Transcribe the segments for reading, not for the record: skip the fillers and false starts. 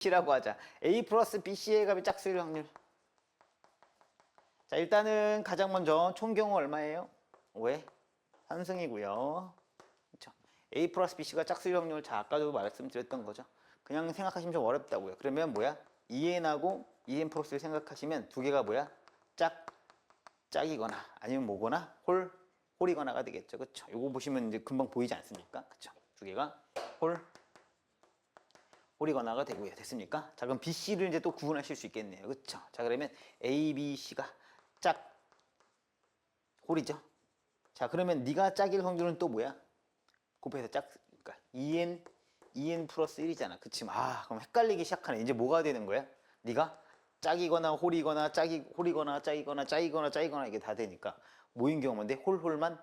C라고 하자. A 플러스 BC의 값이 짝수일 확률. 자, 일단은 가장 먼저 총 경우 얼마예요? 5의 3승이고요. 그렇죠? A 플러스 BC가 짝수일 확률. 자, 아까도 말씀드렸던 거죠. 그냥 생각하시면 좀 어렵다고요. 그러면 뭐야? 2n하고 2n 플러스를 생각하시면 두 개가 뭐야? 짝이거나 아니면 뭐거나 홀이거나가 되겠죠. 그렇죠? 요거 보시면 이제 금방 보이지 않습니까? 그렇죠? 두 개가 홀이거나가 되고요. 됐습니까? 자, 그럼 BC를 이제 또 구분하실 수 있겠네요. 그렇죠? 자, 그러면 A, B, C가 홀이죠. 자, 그러면 네가 짝일 확률은 또 뭐야? 곱해서 그러니까 2n 플러스 1이잖아. 그치? 그럼 헷갈리기 시작하네. 이제 뭐가 되는 거야? 네가 짝이거나 홀이거나 홀이거나 짝이거나 이게 다 되니까 뭐인 경우인데 홀만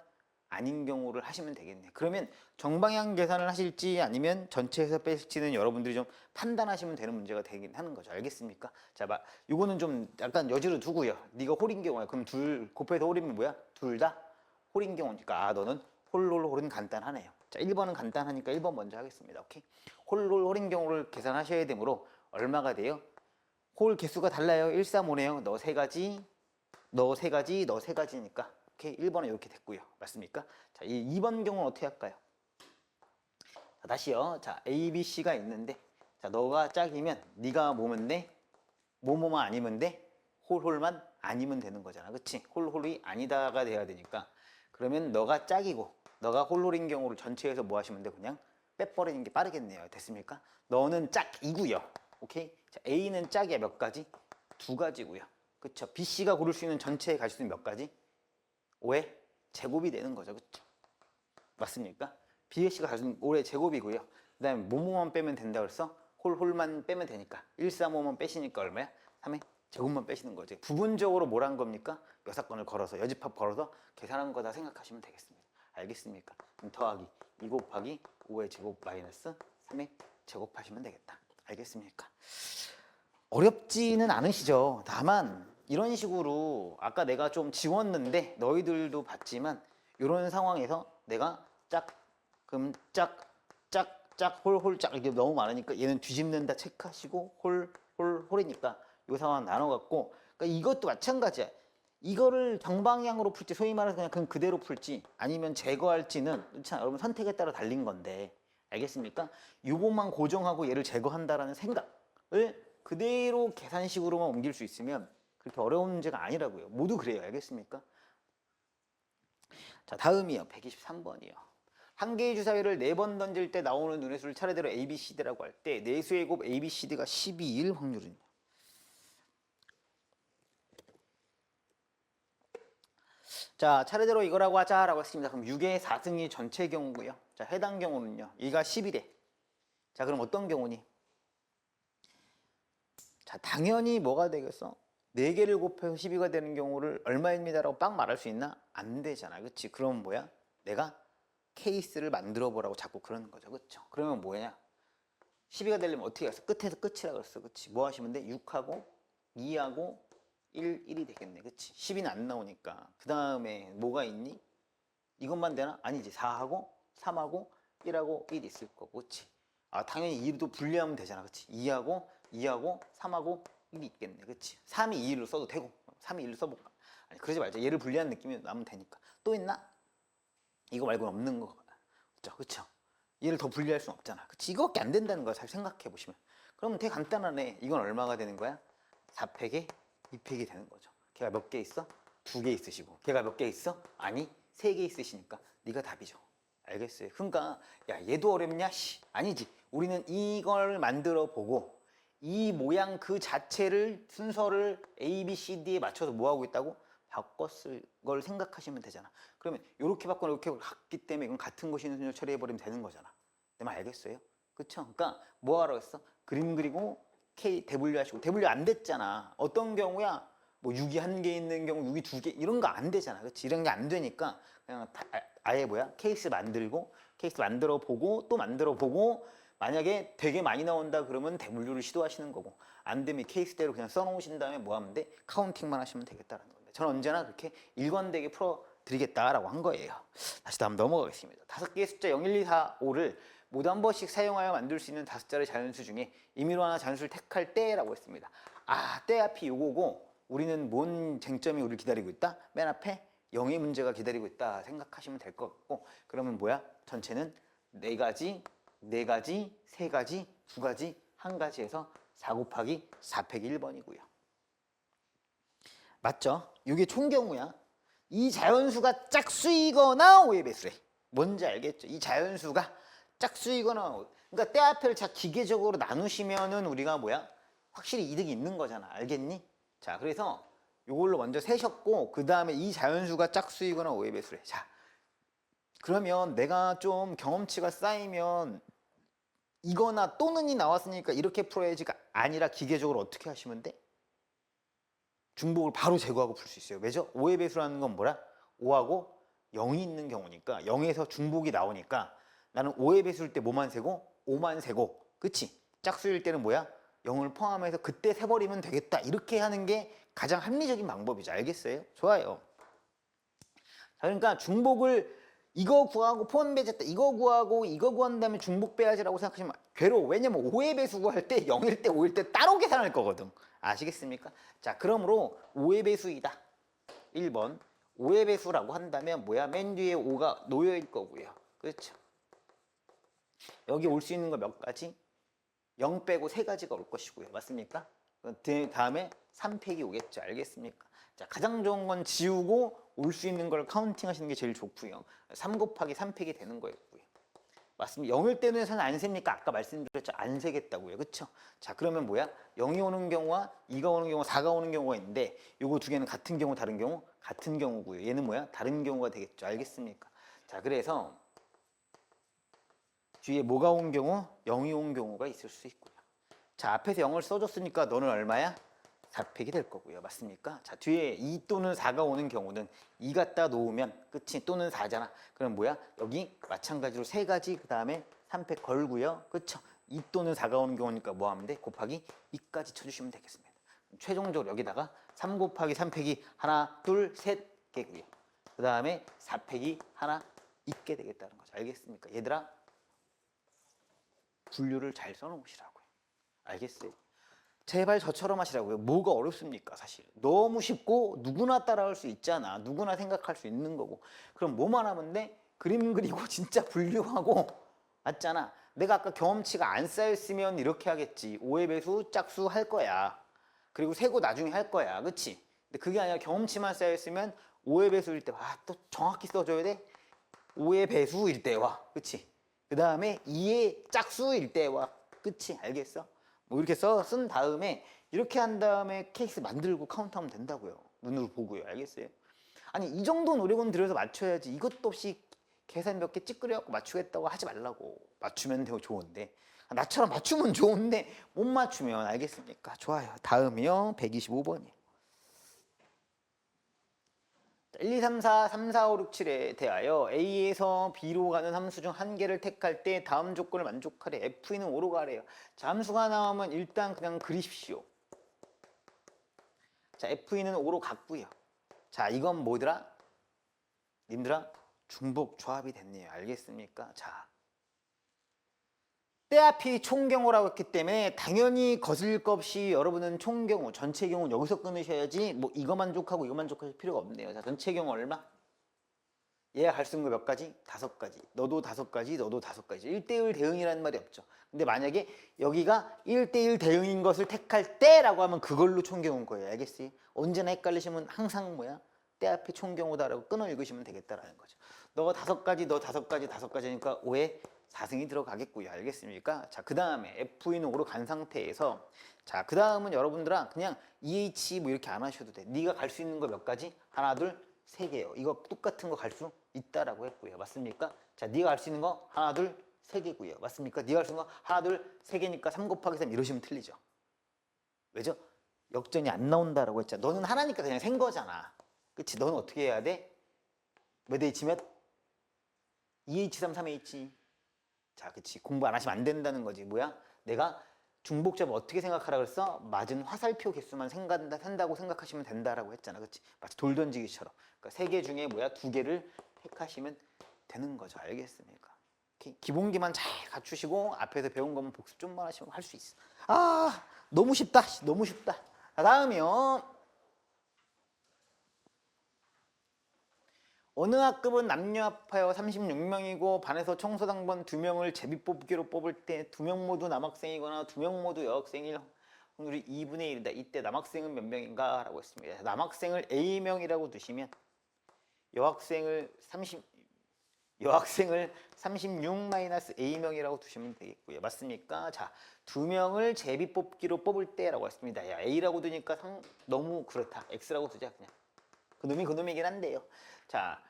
아닌 경우를 하시면 되겠네. 그러면 정방향 계산을 하실지 아니면 전체에서 빼실지는 여러분들이 좀 판단하시면 되는 문제가 되긴 하는 거죠. 알겠습니까? 자, 요거는 좀 약간 여지를 두고요. 네가 홀인 경우야. 그럼 둘 곱해서 홀이면 뭐야? 둘 다 홀인 경우니까 너는 홀은 간단하네요. 자, 1번은 간단하니까 1번 먼저 하겠습니다. 오케이? 홀인 경우를 계산하셔야 되므로 얼마가 돼요? 홀 개수가 달라요. 1, 3, 5네요. 너 세 가지, 너 세 가지니까. 오케이, 1번은 이렇게 됐고요. 맞습니까? 자, 이 2번 경우는 어떻게 할까요? 자, 다시요. 자, A, B, C가 있는데 자, 너가 짝이면 네가 뭐면 돼? 뭐뭐만 아니면 돼? 홀만 아니면 되는 거잖아. 그치? 홀이 아니다가 돼야 되니까 그러면 너가 짝이고 너가 홀인 경우를 전체에서 뭐 하시면 돼? 그냥 빼버리는 게 빠르겠네요. 됐습니까? 너는 짝이고요. 오케이? 자, A는 짝이야. 몇 가지? 두 가지고요. 그쵸? B, C가 고를 수 있는 전체에 가질 수 있는 몇 가지? 5의 제곱이 되는 거죠. 그쵸? 맞습니까? B, C가 가질 수 있는 5의 제곱이고요. 그 다음에 뭐뭐만 빼면 된다 그래서 홀만 빼면 되니까 1, 3, 5만 빼시니까 얼마야? 3의 제곱만 빼시는 거죠. 부분적으로 뭘 한 겁니까? 여사건을 걸어서 여집합 걸어서 계산한 거다 생각하시면 되겠습니다. 알겠습니까? 그럼 더하기 2 곱하기 5의 제곱 마이너스 3의 제곱하시면 되겠다. 알겠습니까? 어렵지는 않으시죠. 다만 이런 식으로 아까 내가 좀 지웠는데 너희들도 봤지만 이런 상황에서 내가 홀 이게 너무 많으니까 얘는 뒤집는다 체크하시고 홀이니까 이 상황 나눠갖고 그러니까 이것도 마찬가지야. 이거를 정방향으로 풀지 소위 말해서 그냥 그대로 풀지 아니면 제거할지는 참 여러분 선택에 따라 달린 건데 알겠습니까? 이것만 고정하고 얘를 제거한다라는 생각을 그대로 계산식으로만 옮길 수 있으면 그렇게 어려운 문제가 아니라고요. 모두 그래요. 알겠습니까? 자, 다음이요. 123번이요. 한 개의 주사위를 4번 던질 때 나오는 눈의 수를 차례대로 A, B, C, D라고 할 때 내수의 곱 A, B, C, D가 12일 확률은요? 자, 차례대로 이거라고 하자라고 했습니다. 그럼 6의 4승이 전체 경우고요. 자, 해당 경우는요. 얘가 10이래. 자, 그럼 어떤 경우니? 자, 당연히 뭐가 되겠어? 4개를 곱해서 12가 되는 경우를 얼마입니다라고 빡 말할 수 있나? 안 되잖아. 그치? 그럼 뭐야? 내가 케이스를 만들어 보라고 자꾸 그러는 거죠. 그쵸? 그러면 뭐냐? 12가 되려면 어떻게 했어? 끝에서 끝이라 그랬어. 그치? 뭐 하시면 돼? 6하고 2하고 1이 되겠네. 그치? 10은 안 나오니까. 그 다음에 뭐가 있니? 이것만 되나? 아니지. 4하고 3하고 1하고 1 있을 거고. 그치? 당연히 2도 분리하면 되잖아. 그치? 2하고 3하고 1이 있겠네. 그치? 3이 2로 써도 되고 3이 1로 써볼까? 아니 그러지 말자. 얘를 분리하는 느낌이 나면 되니까. 또 있나? 이거 말고는 없는 거. 그쵸? 얘를 더 분리할 수는 없잖아. 그치? 이거밖에 안 된다는 거야. 잘 생각해 보시면. 그러면 되게 간단하네. 이건 얼마가 되는 거야? 4팩에 2팩이 되는 거죠. 걔가 몇 개 있어? 2개 있으시고 걔가 몇 개 있어? 아니 3개 있으시니까 네가 답이죠. 알겠어요? 그러니까 야 얘도 어렵냐? 아니지. 우리는 이걸 만들어 보고 이 모양 그 자체를 순서를 A, B, C, D에 맞춰서 뭐 하고 있다고? 바꿨을 걸 생각하시면 되잖아. 그러면 이렇게 바꾸고 이렇게 갔기 때문에 이건 같은 것이 있는 순서 처리해버리면 되는 거잖아. 내 말 알겠어요? 그쵸? 그러니까 뭐 하라고 했어? 그림 그리고 K 대분류 하시고 대분류 안 됐잖아. 어떤 경우야? 뭐 6이 1개 있는 경우 6이 2개 이런 거 안 되잖아. 그치? 이런 게 안 되니까 그냥 아예 뭐야? 케이스 만들고 케이스 만들어 보고 또 만들어 보고 만약에 되게 많이 나온다 그러면 대분류를 시도하시는 거고 안 되면 케이스대로 그냥 써놓으신 다음에 뭐 하면 돼? 카운팅만 하시면 되겠다는 건데 저는 언제나 그렇게 일관되게 풀어드리겠다라고 한 거예요. 다시 다음 넘어가겠습니다. 5개의 숫자 0, 1, 2, 4, 5를 모두 한 번씩 사용하여 만들 수 있는 5자리 자연수 중에 임의로 하나 자연수를 택할 때라고 했습니다. 아, 때 앞이 요거고 우리는 뭔 쟁점이 우리를 기다리고 있다? 맨 앞에 0의 문제가 기다리고 있다 생각하시면 될 것 같고, 그러면 뭐야? 전체는 4가지, 4가지, 3가지, 2가지, 1가지 해서 4 곱하기 4 빼기 1번이고요. 맞죠? 이게 총경우야. 이 자연수가 짝수이거나 5의 배수래. 뭔지 알겠죠? 이 자연수가 짝수이거나, 그러니까 때 앞을 자 기계적으로 나누시면은 우리가 뭐야? 확실히 이득이 있는 거잖아. 알겠니? 자, 그래서 이걸로 먼저 세셨고, 그 다음에 이 자연수가 짝수이거나 5의 배수래. 자, 그러면 내가 좀 경험치가 쌓이면 이거나 또는이 나왔으니까 이렇게 풀어야지가 아니라 기계적으로 어떻게 하시면 돼? 중복을 바로 제거하고 풀 수 있어요. 왜죠? 5의 배수라는 건 뭐라? 5하고 0이 있는 경우니까 0에서 중복이 나오니까 나는 5의 배수일 때 뭐만 세고? 5만 세고, 그치? 짝수일 때는 뭐야? 0을 포함해서 그때 세버리면 되겠다. 이렇게 하는 게 가장 합리적인 방법이죠. 알겠어요? 좋아요. 자, 그러니까 중복을 이거 구하고 포함 배제했다. 이거 구하고 이거 구한 다음에 중복 빼야지라고 생각하시면 괴로워. 왜냐면 5의 배수 구할 때 0일 때 5일 때 따로 계산할 거거든. 아시겠습니까? 자, 그러므로 5의 배수이다. 1번. 5의 배수라고 한다면 뭐야? 맨 뒤에 5가 놓여있을 거고요. 그렇죠? 여기 올 수 있는 거 몇 가지? 0 빼고 3가지가 올 것이고요. 맞습니까? 다음에 3 팩이 오겠죠. 알겠습니까? 자, 가장 좋은 건 지우고 올 수 있는 걸 카운팅 하시는 게 제일 좋고요. 3 곱하기 3 팩이 되는 거였고요. 맞습니다. 0일 때는 안 셉니까? 아까 말씀드렸죠. 안 세겠다고요. 그렇죠? 자, 그러면 뭐야? 0이 오는 경우와 2가 오는 경우, 4가 오는 경우가 있는데 요거 두 개는 같은 경우, 다른 경우? 같은 경우고요. 얘는 뭐야? 다른 경우가 되겠죠. 알겠습니까? 자, 그래서 뒤에 뭐가 온 경우? 0이 온 경우가 있을 수 있고요. 자, 앞에서 0을 써줬으니까 너는 얼마야? 4팩이 될 거고요. 맞습니까? 자, 뒤에 2 또는 4가 오는 경우는 2 갖다 놓으면 끝이 또는 4잖아. 그럼 뭐야? 여기 마찬가지로 3가지 그 다음에 3팩 걸고요. 그쵸? 2 또는 4가 오는 경우니까 뭐 하면 돼? 곱하기 2까지 쳐주시면 되겠습니다. 최종적으로 여기다가 3 곱하기 3팩이 하나, 둘, 셋 개고요. 그 다음에 4팩이 하나 있게 되겠다는 거죠. 알겠습니까? 얘들아, 분류를 잘 써놓으시라고요. 알겠어요? 제발 저처럼 하시라고요. 뭐가 어렵습니까? 사실 너무 쉽고 누구나 따라할 수 있잖아. 누구나 생각할 수 있는 거고. 그럼 뭐만 하면 돼? 그림 그리고 진짜 분류하고. 맞잖아. 내가 아까 경험치가 안 쌓였으면 이렇게 하겠지. 5의 배수 짝수 할 거야. 그리고 세고 나중에 할 거야. 그치? 근데 그게 아니라 경험치만 쌓였으면 5의 배수일 때 또 정확히 써줘야 돼? 5의 배수일 때와. 그치? 그 다음에 2의 짝수일 때와. 그치? 알겠어? 뭐 이렇게 쓴 다음에 이렇게 한 다음에 케이스 만들고 카운트하면 된다고요. 눈으로 보고요. 알겠어요? 아니, 이 정도 노력은 들여서 맞춰야지. 이것도 없이 계산 몇 개 찌끄려갖고 맞추겠다고 하지 말라고. 맞추면 되고 좋은데, 나처럼 맞추면 좋은데 못 맞추면. 알겠습니까? 좋아요. 다음이요. 125번이요. 1, 2, 3, 4, 3, 4, 5, 6, 7에 대하여 A에서 B로 가는 함수 중 한 개를 택할 때 다음 조건을 만족하래. F는 5로 가래요. 자, 함수가 나오면 일단 그냥 그리십시오. 자, F는 5로 갔고요. 자, 이건 뭐더라? 님들아, 중복 조합이 됐네요. 알겠습니까? 자, 때 앞이 총경우라고 했기 때문에 당연히 거슬 것 없이 여러분은 총경우, 전체 경우 여기서 끊으셔야지 뭐 이거 만족하고 이거 만족하실 필요가 없네요. 자, 전체 경우 얼마? 얘가 갈 수 있는 거 몇 가지? 5가지. 너도 5가지, 너도 5가지. 1대1 대응이라는 말이 없죠. 근데 만약에 여기가 1대1 대응인 것을 택할 때라고 하면 그걸로 총경우인 거예요. 알겠어요? 언제나 헷갈리시면 항상 뭐야? 때 앞에 총경우다라고 끊어 읽으시면 되겠다라는 거죠. 너가 5가지, 너 5가지, 5가지니까 5에 4승이 들어가겠고요. 알겠습니까? 자, 그 다음에 F는 5로 간 상태에서, 자, 그 다음은 여러분들아 그냥 EH 뭐 이렇게 안 하셔도 돼. 네가 갈 수 있는 거 몇 가지? 하나, 둘, 3개요. 이거 똑같은 거 갈 수 있다라고 했고요. 맞습니까? 자, 네가 갈 수 있는 거 하나, 둘, 3개고요. 맞습니까? 네가 갈 수 있는 거 하나, 둘, 3개니까 3 곱하기 3 이러시면 틀리죠. 왜죠? 역전이 안 나온다라고 했잖아. 너는 하나니까 그냥 센 거잖아. 그치? 너는 어떻게 해야 돼? 몇 H 몇? 2H3, 3H. 자, 그치. 공부 안 하시면 안 된다는 거지. 뭐야? 내가 중복잡을 어떻게 생각하라 그랬어? 맞은 화살표 개수만 산다고 생각하시면 된다라고 했잖아. 그치? 마치 돌 던지기처럼. 그러니까 3개 중에 뭐야? 2개를 택하시면 되는 거죠. 알겠습니까? 기본기만 잘 갖추시고 앞에서 배운 것만 복습 좀만 하시면 할 수 있어. 아, 너무 쉽다. 너무 쉽다. 자, 다음이요. 어느 학급은 남녀 합하여 36명이고 반에서 청소당번 2명을 제비뽑기로 뽑을 때 2명 모두 남학생이거나 2명 모두 여학생일 확률이 2분의 1이다. 이때 남학생은 몇 명인가? 라고 했습니다. 남학생을 A명이라고 두시면 여학생을 36-A명이라고 두시면 되겠고요. 맞습니까? 자, 2명을 제비뽑기로 뽑을 때라고 했습니다. 야, A라고 두니까 너무 그렇다. X라고 두자 그냥. 그놈이긴 한데요. 자,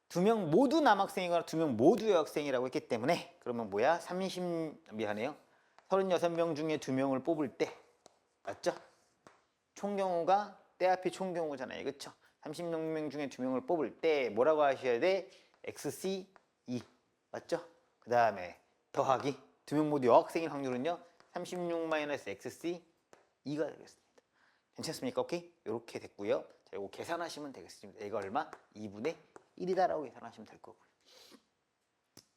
2명 모두 남학생이거나 2명 모두 여학생이라고 했기 때문에 그러면 뭐야? 36명 중에 2명을 뽑을 때 맞죠? 총경우가 때 앞이 총경우잖아요. 그쵸? 36명 중에 2명을 뽑을 때 뭐라고 하셔야 돼? XC2 맞죠? 그 다음에 더하기 2명 모두 여학생일 확률은요 36-XC2가 되겠습니다. 괜찮습니까? 오케이? 이렇게 됐고요. 자, 이거 계산하시면 되겠습니다. 이거 얼마? 2분의 1이다라고 계산하시면 될 거고요.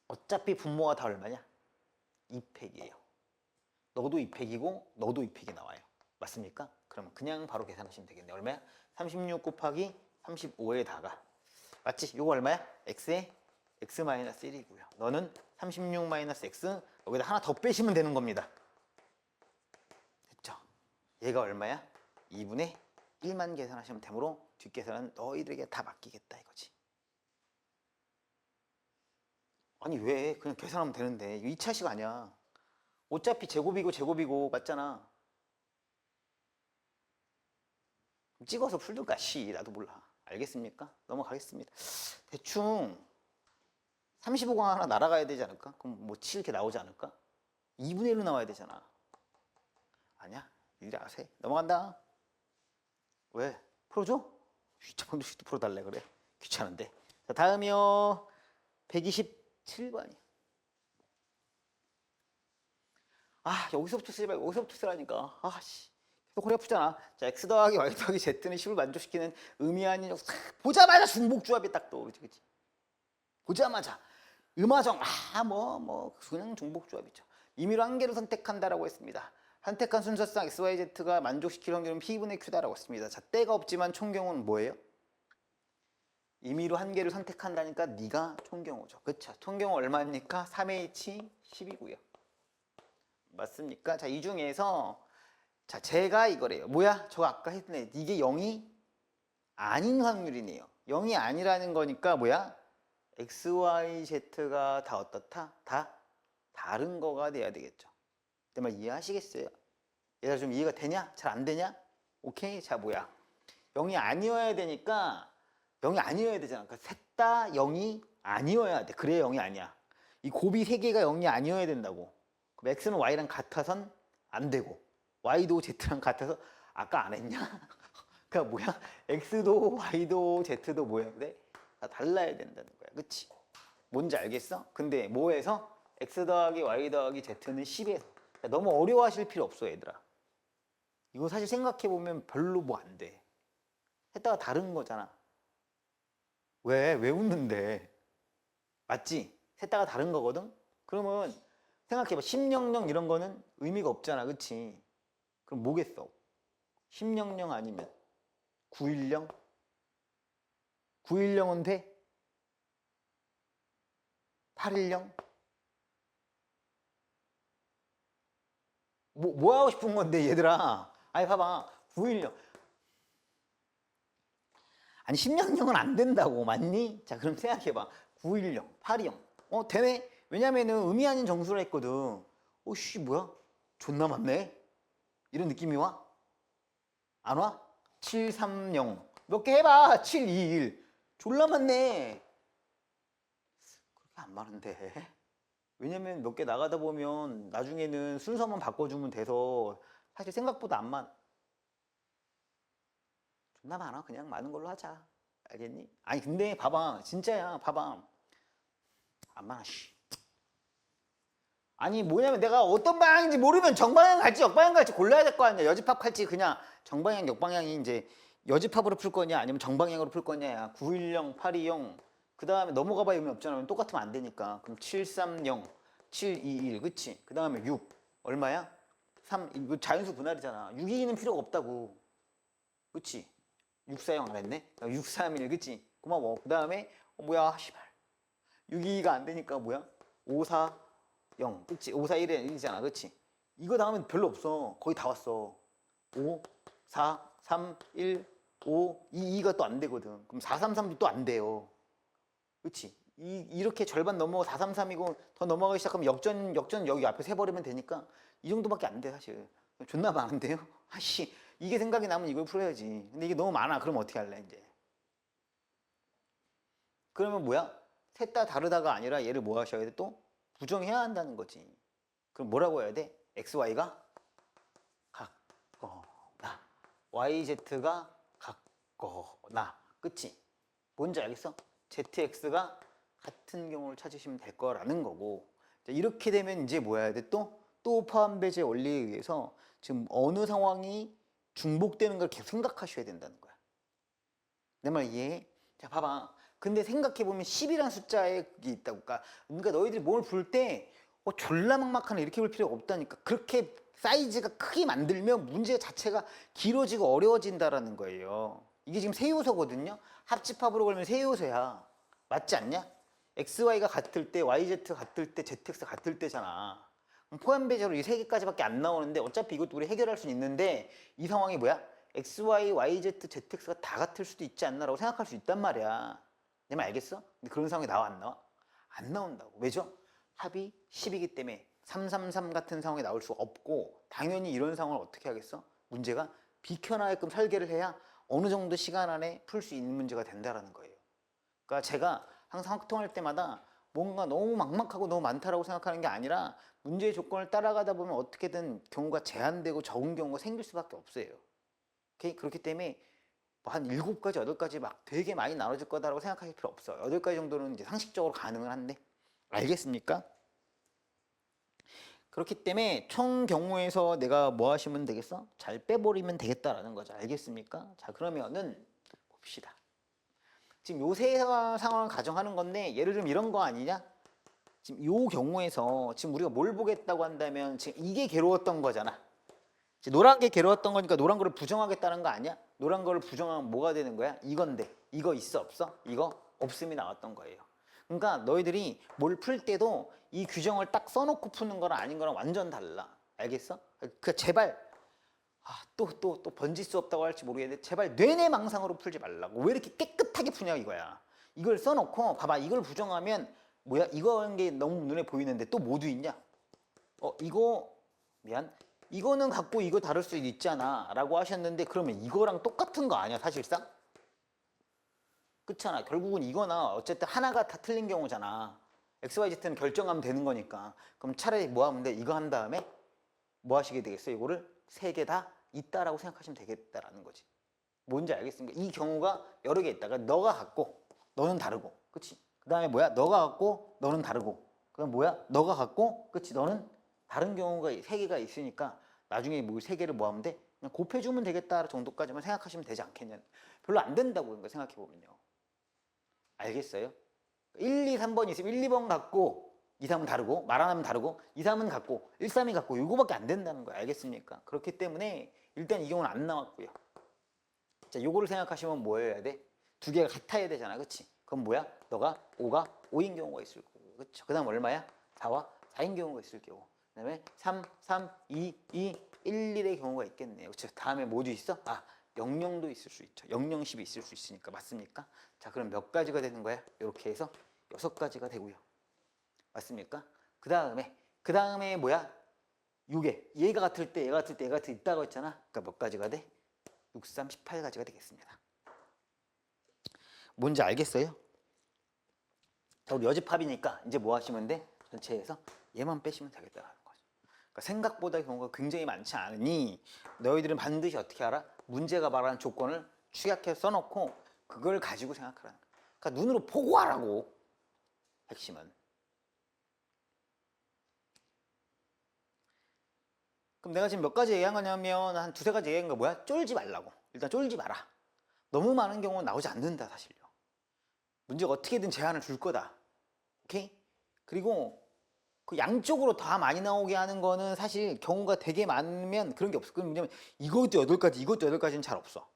어차피 분모가 다 얼마냐? 2팩이에요. 너도 2팩이고 너도 2팩이 나와요. 맞습니까? 그러면 그냥 바로 계산하시면 되겠네요. 얼마야? 36 곱하기 35에다가 맞지? 이거 얼마야? x에 x-1이고요. 너는 36-x 여기다 하나 더 빼시면 되는 겁니다. 됐죠? 얘가 얼마야? 2분의 1만 계산하시면 되므로 뒷계산은 너희들에게 다 맡기겠다 이거지. 아니 왜? 그냥 계산하면 되는데 이거 2차식 아니야. 어차피 제곱이고 맞잖아. 찍어서 풀든가 씨 나도 몰라. 알겠습니까? 넘어가겠습니다. 대충 35가 하나 날아가야 되지 않을까? 그럼 뭐 7 이렇게 나오지 않을까? 2분의 1로 나와야 되잖아. 아니야? 일이 아세. 넘어간다. 왜? 풀어줘? 저번도 풀어달래 그래. 귀찮은데. 자, 다음이요. 127번이야. 아, 여기서부터 쓰지 말고 여기서부터 쓰라니까. 아씨. 계속 허리 아프잖아. 자, x 더하기 y 더하기 z는 10을 만족시키는 의미 아닌 녀석. 보자마자 중복조합이 딱 떠오르지, 그치? 보자마자 음화정, 그냥 중복조합이죠. 임의로 한 개를 선택한다라고 했습니다. 선택한 순서상 x, y, z가 만족시킬 확률은 p분의 q다라고 했습니다. 자, 때가 없지만 총경우는 뭐예요? 임의로 한 개를 선택한다니까 네가 총경우죠. 그쵸? 총경우 얼마입니까? 3H 10이고요. 맞습니까? 자, 이 중에서 자, 제가 이거래요. 뭐야? 저거 아까 했네. 이게 0이 아닌 확률이네요. 0이 아니라는 거니까 뭐야? x, y, z가 다 어떻다? 다 다른 거가 돼야 되겠죠. 내 말 이해하시겠어요? 얘들아 좀 이해가 되냐? 잘 안 되냐? 오케이? 자, 뭐야? 0이 아니어야 되니까 0이 아니어야 되잖아. 그러니까 셋 다 0이 아니어야 돼. 그래야 0이 아니야. 이 곱이 3개가 0이 아니어야 된다고. 그럼 x는 y랑 같아선 안 되고 y도 z랑 같아서 아까 안 했냐? 그러니까 뭐야? x도 y도 z도 뭐야? 그래? 다 달라야 된다는 거야. 그치? 뭔지 알겠어? 근데 뭐에서? x 더하기 y 더하기 z는 10에서. 너무 어려워하실 필요 없어 얘들아. 이거 사실 생각해보면 별로 뭐 안 돼. 했다가 다른 거잖아. 왜 웃는데? 맞지? 셋다가 다른 거거든? 그러면 생각해봐. 1000 이런 거는 의미가 없잖아. 그치? 그럼 뭐겠어? 1000 아니면 910? 910은 돼? 810? 뭐 하고 싶은 건데 얘들아? 아니 봐봐. 910 아니 1000은 안 된다고. 맞니? 자, 그럼 생각해봐. 910, 820 되네? 왜냐면은 의미 아닌 정수라 했거든. 씨 뭐야? 존나 많네? 이런 느낌이 와? 안 와? 730 몇 개 해봐. 721 졸라 많네. 그렇게 안 많은데. 왜냐면 몇 개 나가다 보면 나중에는 순서만 바꿔주면 돼서 사실 생각보다 안 많아. 존나 많아. 그냥 많은 걸로 하자. 알겠니? 아니 근데 봐봐. 진짜야. 봐봐. 안 많아. 씨. 아니 뭐냐면 내가 어떤 방향인지 모르면 정방향 갈지 역방향 갈지 골라야 될 거 아니야. 여집합 할지 그냥 정방향 역방향이 이제 여집합으로 풀 거냐 아니면 정방향으로 풀 거냐야. 910, 820 그 다음에 넘어가 봐야 의미 없잖아. 그럼 똑같으면 안 되니까. 그럼 730, 721, 그치? 그 다음에 6, 얼마야? 3, 이거 자연수 분할이잖아. 622는 필요가 없다고. 그치? 640 안 했네? 631, 그치? 고마워. 그 다음에, 뭐야, 씨발. 622가 안 되니까 뭐야? 540, 그치? 541이잖아, 그치? 이거 나오면 별로 없어. 거의 다 왔어. 5, 4, 3, 1, 5, 2, 2가 또 안 되거든. 그럼 433도 또 안 돼요. 그치? 이렇게 절반 넘어가 433이고 더 넘어가기 시작하면 역전 여기 앞에 세버리면 되니까 이 정도밖에 안 돼, 사실. 존나 많은데요? 아씨, 이게 생각이 나면 이걸 풀어야지. 근데 이게 너무 많아. 그럼 어떻게 할래, 이제? 그러면 뭐야? 셋 다 다르다가 아니라 얘를 뭐 하셔야 돼? 또 부정해야 한다는 거지. 그럼 뭐라고 해야 돼? XY가 같거나 YZ가 같거나, 그치? 뭔지 알겠어? ZX가 같은 경우를 찾으시면 될 거라는 거고, 이렇게 되면 이제 뭐 해야 돼? 또 포함배제 원리에 의해서 지금 어느 상황이 중복되는 걸 계속 생각하셔야 된다는 거야. 내 말 이해해? 자, 봐봐. 근데 생각해보면 10이라는 숫자에 그게 있다고. 그러니까 너희들이 뭘 풀 때 졸라 막막하네 이렇게 볼 필요가 없다니까. 그렇게 사이즈가 크게 만들면 문제 자체가 길어지고 어려워진다라는 거예요. 이게 지금 세 요소거든요. 합집합으로 걸면 세 요소야. 맞지 않냐? XY가 같을 때, YZ 같을 때, ZX 같을 때잖아. 포함 배제로 이 세 개까지밖에 안 나오는데 어차피 이것도 우리 해결할 수는 있는데 이 상황이 뭐야? XY, YZ, ZX가 다 같을 수도 있지 않나라고 생각할 수 있단 말이야. 내 말 알겠어? 근데 그런 상황이 나와 안 나와? 안 나온다고. 왜죠? 합이 10이기 때문에 333 같은 상황이 나올 수가 없고, 당연히 이런 상황을 어떻게 하겠어? 문제가 비켜나게끔 설계를 해야 어느 정도 시간 안에 풀 수 있는 문제가 된다라는 거예요. 그러니까 제가 항상 확통할 때마다 뭔가 너무 막막하고 너무 많다라고 생각하는 게 아니라 문제의 조건을 따라가다 보면 어떻게든 경우가 제한되고 적은 경우가 생길 수밖에 없어요. 오케이? 그렇기 때문에 한 7가지, 8가지 막 되게 많이 나눠질 거다라고 생각하실 필요 없어. 8가지 정도는 이제 상식적으로 가능은 한데. 알겠습니까? 그렇기 때문에 총 경우에서 내가 뭐 하시면 되겠어? 잘 빼버리면 되겠다라는 거죠. 알겠습니까? 자, 그러면은 봅시다. 지금 요새 상황을 가정하는 건데 예를 들면 이런 거 아니냐? 지금 요 경우에서 지금 우리가 뭘 보겠다고 한다면 지금 이게 괴로웠던 거잖아. 노란 게 괴로웠던 거니까 노란 거를 부정하겠다는 거 아니야? 노란 거를 부정하면 뭐가 되는 거야? 이건데 이거 있어 없어? 이거 없음이 나왔던 거예요. 그러니까 너희들이 뭘 풀 때도 이 규정을 딱 써놓고 푸는 거랑 아닌 거랑 완전 달라. 알겠어? 그 제발 또 번질 수 없다고 할지 모르겠는데 제발 뇌내망상으로 풀지 말라고. 왜 이렇게 깨끗하게 푸냐 이거야. 이걸 써놓고 봐봐, 이걸 부정하면 뭐야? 이거는 게 너무 눈에 보이는데 또 모두 있냐? 이거 미안. 이거는 갖고 이거 다를 수 있잖아 라고 하셨는데 그러면 이거랑 똑같은 거 아니야 사실상? 그렇잖아. 결국은 이거나 어쨌든 하나가 다 틀린 경우잖아. XYZ는 결정하면 되는 거니까. 그럼 차라리 뭐 하면 돼? 이거 한 다음에 뭐 하시게 되겠어요? 이거를 세 개 다 있다라고 생각하시면 되겠다라는 거지. 뭔지 알겠습니까? 이 경우가 여러 개 있다가 너가 갖고 너는 다르고, 그치? 그 다음에 뭐야? 너가 갖고 너는 다르고, 그럼 뭐야? 너가 갖고, 그치? 너는 다른 경우가 세 개가 있으니까 나중에 뭐 세 개를 뭐 하면 돼? 그냥 곱해주면 되겠다 정도까지만 생각하시면 되지 않겠냐. 별로 안 된다고 생각해보면요. 알겠어요? 1, 2, 3번이 있으면 1, 2번 갖고 2, 3은 다르고, 말 안 하면 다르고, 2, 3은 갖고 1, 3이 갖고 이거밖에 안 된다는 거야. 알겠습니까? 그렇기 때문에 일단 이 경우는 안 나왔고요. 자, 요거를 생각하시면 뭐 해야 돼? 두 개가 같아야 되잖아. 그치? 그럼 뭐야? 너가 5가 5인 경우가 있을 거고, 그쵸? 그 다음 얼마야? 4와 4인 경우가 있을 경우. 그 다음에 3, 3, 2, 2, 1, 1의 경우가 있겠네요. 그쵸? 다음에 뭐도 있어? 00도 있을 수 있죠. 00, 10이 있을 수 있으니까. 맞습니까? 자, 그럼 몇 가지가 되는 거야? 이렇게 해서 6가지가 되고요. 맞습니까? 그 다음에 뭐야? 6에 얘가 같을 때, 얘가 같을 때, 얘가 같을 때 있다고 했잖아. 그러니까 몇 가지가 돼? 6, 3, 18가지가 되겠습니다. 뭔지 알겠어요? 자, 우리 여집합이니까 이제 뭐 하시면 돼? 전체에서 얘만 빼시면 되겠다는 거죠. 그러니까 생각보다 경우가 굉장히 많지 않으니 너희들은 반드시 어떻게 알아? 문제가 말하는 조건을 축약해서 써놓고 그걸 가지고 생각하라는 거야. 그러니까 눈으로 보고 하라고. 핵심은. 그럼 내가 지금 몇 가지 얘기한 거냐면 한 2, 3가지 얘기한 거 뭐야? 쫄지 말라고. 일단 쫄지 마라. 너무 많은 경우는 나오지 않는다 사실요. 문제가 어떻게든 제한을 줄 거다. 오케이? 그리고 그 양쪽으로 다 많이 나오게 하는 거는 사실 경우가 되게 많으면 그런 게 없어. 그럼 뭐냐면 이것도 8가지, 이것도 8가지는 잘 없어.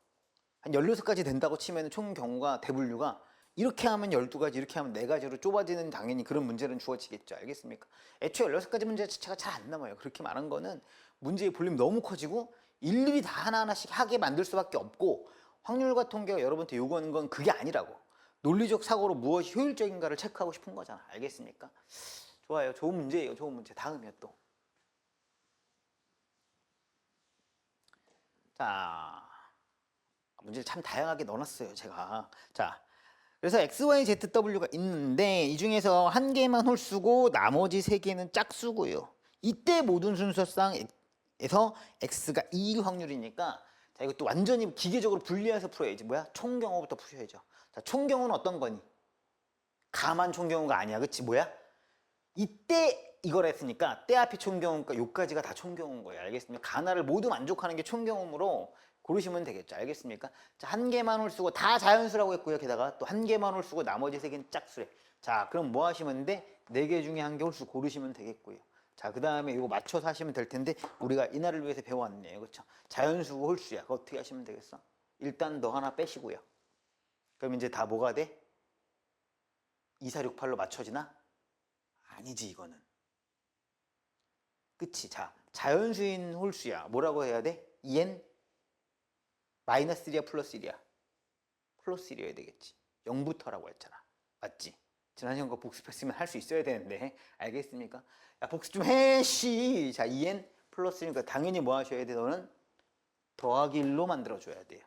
한 16가지 된다고 치면 총 경우가 대분류가 이렇게 하면 12가지, 이렇게 하면 4가지로 좁아지는 당연히 그런 문제는 주어지겠죠. 알겠습니까? 애초에 16가지 문제 자체가 잘 안 남아요. 그렇게 많은 거는 문제의 볼륨이 너무 커지고 일일이 다 하나하나씩 하게 만들 수밖에 없고 확률과 통계가 여러분한테 요구하는 건 그게 아니라고. 논리적 사고로 무엇이 효율적인가를 체크하고 싶은 거잖아. 알겠습니까? 좋아요. 좋은 문제예요. 좋은 문제. 다음이요 또. 자, 문제를 참 다양하게 넣어놨어요. 제가. 자, 그래서 x, y, z, w가 있는데 이 중에서 한 개만 홀수고 나머지 세 개는 짝수고요. 이때 모든 순서상에서 x가 2일 확률이니까 자, 이것도 완전히 기계적으로 분리해서 풀어야지. 뭐야? 총경우부터 푸셔야죠. 자, 총경우는 어떤 거니? 가만 총경우가 아니야. 그치? 뭐야? 이때 이걸 했으니까 때 앞이 총경우니까 요까지가 다 총경우인 거예요. 알겠습니까? 가나를 모두 만족하는 게 총경우로 고르시면 되겠죠. 알겠습니까? 자, 한 개만 홀수고 다 자연수라고 했고요. 게다가 또 한 개만 홀수고 나머지 세 개는 짝수래. 자, 그럼 뭐 하시면 돼? 4개 중에 한 개 홀수 고르시면 되겠고요. 자, 그 다음에 이거 맞춰서 하시면 될 텐데 우리가 이날을 위해서 배워왔네요. 그렇죠? 자연수고 홀수야. 그거 어떻게 하시면 되겠어? 일단 너 하나 빼시고요. 그럼 이제 다 뭐가 돼? 2, 4, 6, 8로 맞춰지나? 아니지 이거는. 그치? 자, 자연수인 홀수야. 뭐라고 해야 돼? 2n 마이너스 1이야 플러스 1이야? 플러스 1이어야 되겠지. 0부터라고 했잖아. 맞지? 지난 시간 거 복습했으면 할 수 있어야 되는데 알겠습니까? 야, 복습 좀 해, 씨. 자, 2n 플러스 1이니까 당연히 뭐 하셔야 돼? 너는 더하기 1로 만들어줘야 돼요.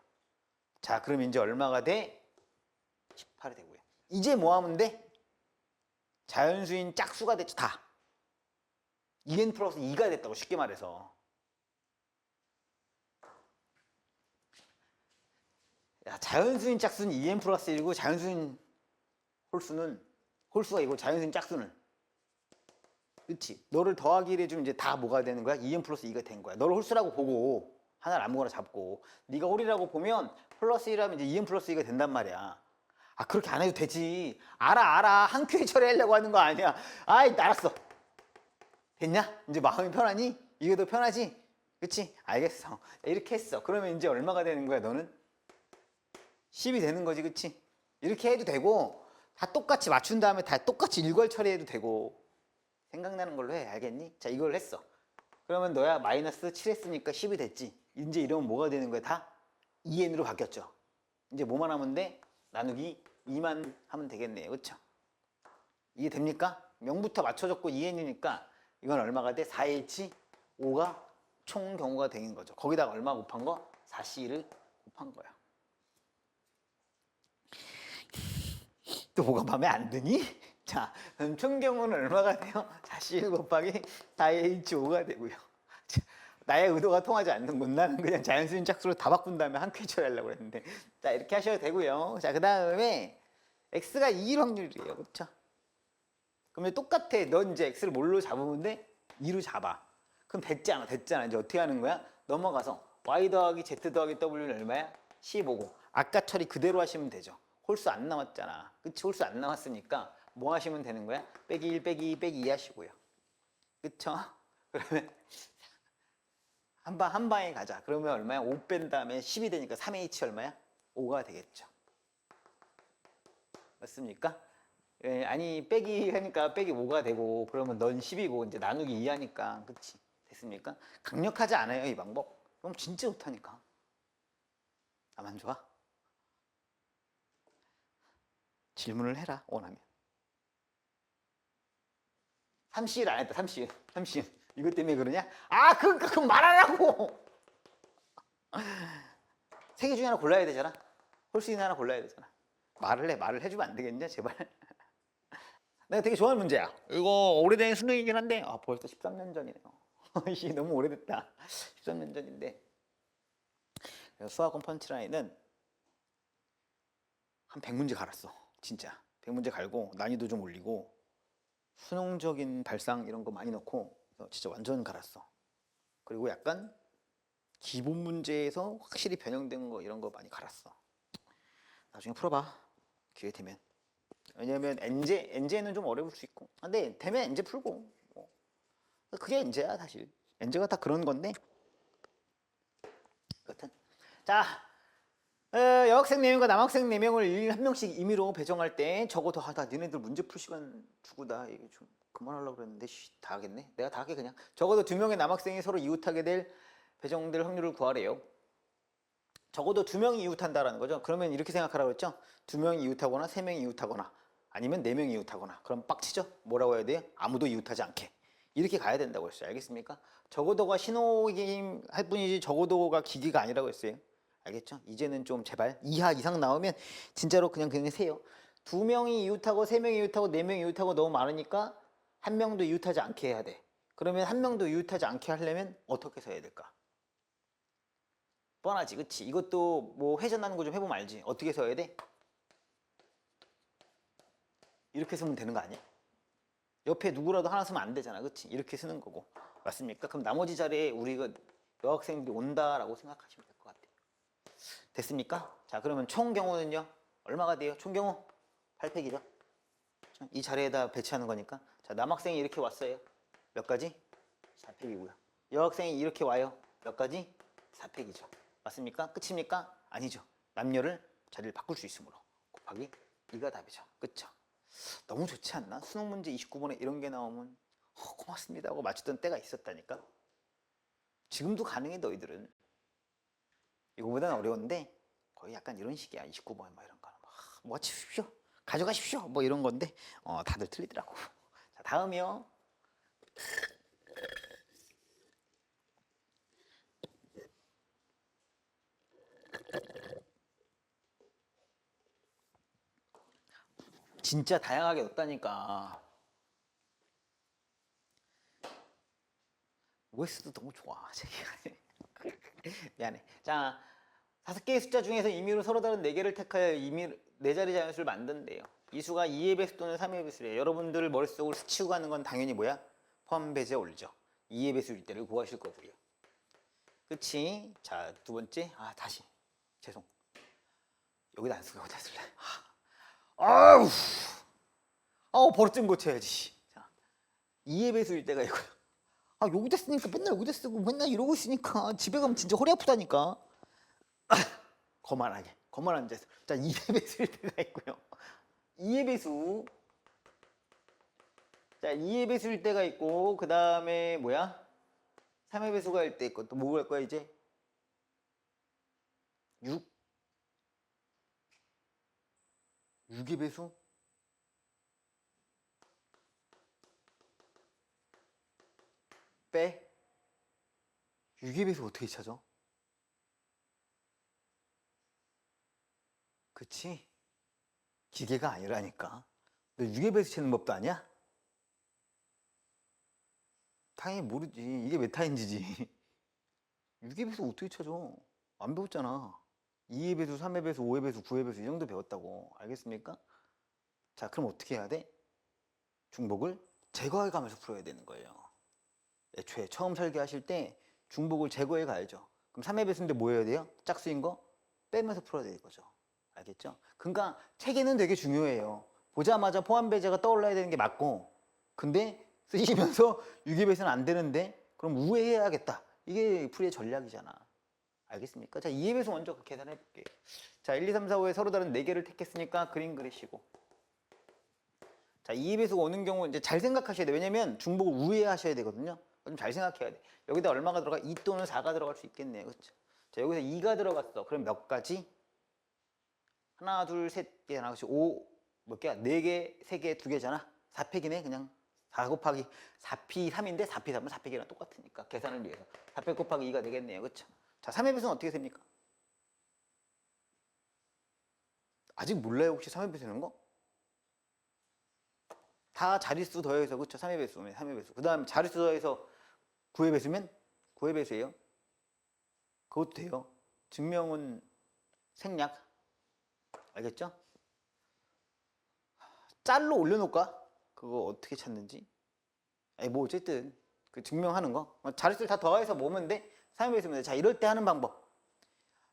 자, 그럼 이제 얼마가 돼? 18이 되고요. 이제 뭐 하면 돼? 자연수인 짝수가 됐죠. 다. 2n 플러스 2가 됐다고 쉽게 말해서. 야, 자연수인 짝수는 2n 플러스 1이고 자연수인 홀수가 이고 자연수인 짝수는 그치? 너를 더하기를 해주면 이제 다 뭐가 되는 거야? 2n 플러스 2가 된 거야. 너를 홀수라고 보고 하나를 아무거나 잡고 네가 홀이라고 보면 플러스 1하면 이제 2n 플러스 2가 된단 말이야. 아, 그렇게 안 해도 되지. 알아. 한 큐에 처리하려고 하는 거 아니야. 아이, 알았어. 됐냐? 이제 마음이 편하니? 이게 더 편하지? 그치? 알겠어. 이렇게 했어. 그러면 이제 얼마가 되는 거야, 너는? 10이 되는 거지, 그치? 이렇게 해도 되고 다 똑같이 맞춘 다음에 다 똑같이 일괄 처리해도 되고 생각나는 걸로 해. 알겠니? 자, 이걸 했어. 그러면 너야 마이너스 7 했으니까 10이 됐지. 이제 이러면 뭐가 되는 거야? 다 2n으로 바뀌었죠. 이제 뭐만 하면 돼? 나누기 2만 하면 되겠네요. 그쵸? 이해 됩니까? 0부터 맞춰줬고 2n이니까 이건 얼마가 돼? 4h 5가 총 경우가 되는 거죠. 거기다가 얼마 곱한 거? 4c를 곱한 거야. 또 뭐가 마음에 안 드니? 자, 그럼 총 경우는 얼마가 돼요? 4c 곱하기 4h5가 되고요. 자, 나의 의도가 통하지 않는군. 나는 그냥 자연수인 짝수로 다 바꾼 다음에 한 큐에 처리하려고 했는데. 자, 이렇게 하셔도 되고요. 자, 그 다음에 x가 2일 확률이에요. 그렇죠? 그러면 똑같아. 넌 이제 x를 뭘로 잡으면 돼? 2로 잡아. 그럼 됐잖아. 이제 어떻게 하는 거야? 넘어가서 y 더하기 z 더하기 w는 얼마야? 15고. 아까 처리 그대로 하시면 되죠. 홀수 안 남았잖아. 그치? 홀수 안 남았으니까 뭐 하시면 되는 거야? 빼기 1, 빼기 2, 빼기 2 하시고요. 그쵸? 그러면 한 방에 가자. 그러면 얼마야? 5 뺀 다음에 10이 되니까 3h 얼마야? 5가 되겠죠. 맞습니까? 예, 아니 빼기 하니까 빼기 5가 되고 그러면 넌 10이고 이제 나누기 2 하니까 그치? 됐습니까? 강력하지 않아요 이 방법. 그럼 진짜 좋다니까. 나만 좋아? 질문을 해라 원하면. 3일 안 했다. 3일 이것 때문에 그러냐? 아, 그럼 말하라고. 세 개 중에 하나 골라야 되잖아. 홀수 있는 하나 골라야 되잖아. 말을 해주면 안 되겠냐 제발. 내가 되게 좋아하는 문제야. 이거 오래된 수능이긴 한데 벌써 13년 전이네요. 이게 너무 오래됐다. 13년 전인데 수학원 펀치라인은 한 100문제 갈았어. 진짜 100문제 갈고 난이도 좀 올리고 수능적인 발상 이런 거 많이 넣고 진짜 완전 갈았어. 그리고 약간 기본 문제에서 확실히 변형된 거 이런 거 많이 갈았어. 나중에 풀어봐. 기회 되면. 왜냐면 엔제는 좀 어려울 수 있고. 근데 되면 엔제 풀고. 뭐. 그게 엔제야 사실. 엔제가 다 그런 건데. 여튼 자, 여학생 4명과 남학생 4명을 한 명씩 임의로 배정할 때 적어도 다 니네들 문제 풀 시간 주고 나 이게 좀 그만하려고 그랬는데 다 하겠네. 내가 다 하게 그냥. 적어도 2명의 남학생이 서로 이웃하게 될 배정될 확률을 구하래요. 적어도 2명이 이웃한다라는 거죠. 그러면 이렇게 생각하라고 했죠. 2명이 이웃하거나 3명이 이웃하거나 아니면 4명이 이웃하거나. 그럼 빡치죠? 뭐라고 해야 돼요? 아무도 이웃하지 않게. 이렇게 가야 된다고 했어요. 알겠습니까? 적어도가 신호게임 할 뿐이지 적어도가 기기가 아니라고 했어요. 알겠죠? 이제는 좀 제발 2하 이상 나오면 진짜로 그냥 세요. 2명이 이웃하고 3명이 이웃하고 4명이 이웃하고 너무 많으니까 한 명도 이웃하지 않게 해야 돼. 그러면 한 명도 이웃하지 않게 하려면 어떻게 해서 해야 될까? 뻔하지, 그치? 이것도 뭐 회전하는 거 좀 해보면 알지? 어떻게 써야 돼? 이렇게 쓰면 되는 거 아니야? 옆에 누구라도 하나 쓰면 안 되잖아, 그치? 이렇게 쓰는 거고. 맞습니까? 그럼 나머지 자리에 우리가 여학생들이 온다라고 생각하시면 될 것 같아요. 됐습니까? 자, 그러면 총 경우는요? 얼마가 돼요? 총 경우 8팩이죠? 이 자리에다 배치하는 거니까. 자, 남학생이 이렇게 왔어요. 몇 가지? 4팩이고요. 여학생이 이렇게 와요. 몇 가지? 4팩이죠. 맞습니까? 끝입니까? 아니죠. 남녀를 자리를 바꿀 수 있으므로 곱하기 2가 답이죠. 그쵸? 너무 좋지 않나? 수능 문제 29번에 이런 게 나오면 고맙습니다 하고 맞추던 때가 있었다니까. 지금도 가능해 너희들은. 이거보다는 어려운데 거의 약간 이런 식이야. 29번 뭐 이런 거. 뭐 치십시오. 가져가십시오. 뭐 이런 건데 다들 틀리더라고. 자, 다음이요. 진짜 다양하게 넣었다니까. OS도 너무 좋아. 미안해. 자, 5개의 숫자 중에서 임의로 서로 다른 4개를 택하여 임의로 4자리 자연수를 만든대요. 이 수가 2의 배수 또는 3의 배수래요. 여러분들 머릿속으로 스치고 가는 건 당연히 뭐야? 포함 배제에 올리죠. 2의 배수일 때를 구하실 거고요. 그치? 자, 두 번째. 다시. 죄송. 여기다 안 쓰고 여기다 쓸래. 버릇 좀 고쳐야지. 자, 2의 배수일 때가 이거야. 여기다 쓰니까 맨날 여기다 쓰고 맨날 이러고 있으니까 집에 가면 진짜 허리 아프다니까. 거만하게. 거만한 자세. 자, 2의 배수일 때가 있고요. 2의 배수. 자, 2의 배수일 때가 있고, 그 다음에 뭐야? 3의 배수가 할 때 있고, 또 뭐 할 거야, 이제? 6의 배수? 빼? 6의 배수 어떻게 찾아? 그치? 기계가 아니라니까. 너 6의 배수 찾는 법도 아니야? 당연히 모르지. 이게 메타인지지. 6의 배수 어떻게 찾아? 안 배웠잖아. 2의 배수, 3의 배수, 5의 배수, 9의 배수 이 정도 배웠다고. 알겠습니까? 자, 그럼 어떻게 해야 돼? 중복을 제거해 가면서 풀어야 되는 거예요. 애초에 처음 설계하실 때 중복을 제거해 가야죠. 그럼 3의 배수인데 뭐 해야 돼요? 짝수인 거 빼면서 풀어야 되는 거죠. 알겠죠? 그러니까 체계는 되게 중요해요. 보자마자 포함 배제가 떠올라야 되는 게 맞고, 근데 쓰시면서 6의 배수는 안 되는데 그럼 우회해야겠다. 이게 풀이의 전략이잖아. 알겠습니까? 자, 2의 배수 먼저 계산해 볼게요. 자, 1, 2, 3, 4, 5에 서로 다른 4개를 택했으니까 그림 그리시고. 자, 2의 배수가 오는 경우 이제 잘 생각하셔야 돼. 왜냐면 중복을 우회하셔야 되거든요. 좀 잘 생각해야 돼. 여기다 얼마가 들어가? 2 또는 4가 들어갈 수 있겠네요. 그렇죠? 자, 여기서 2가 들어갔어. 그럼 몇 가지? 하나, 둘, 셋 개, 하나, 5, 몇 개야? 4개, 3개, 2개잖아. 4팩이네. 그냥 4 곱하기 4p 3인데 4p 3은 4팩이랑 똑같으니까 계산을 위해서 4팩 곱하기 2가 되겠네요. 그렇죠? 자, 3의 배수는 어떻게 셉니까? 아직 몰라요? 혹시 3의 배수 되는 거? 다 자릿수 더해서, 그렇죠? 3의 배수면 3의 배수. 그 다음 자릿수 더해서 9의 배수면 9의 배수예요. 그것도 돼요. 증명은 생략. 알겠죠? 짤로 올려놓을까? 그거 어떻게 찾는지? 아니 뭐 어쨌든 그 증명하는 거. 자릿수를 다 더해서 모으면 돼. 3의 배수면 돼. 자, 이럴 때 하는 방법.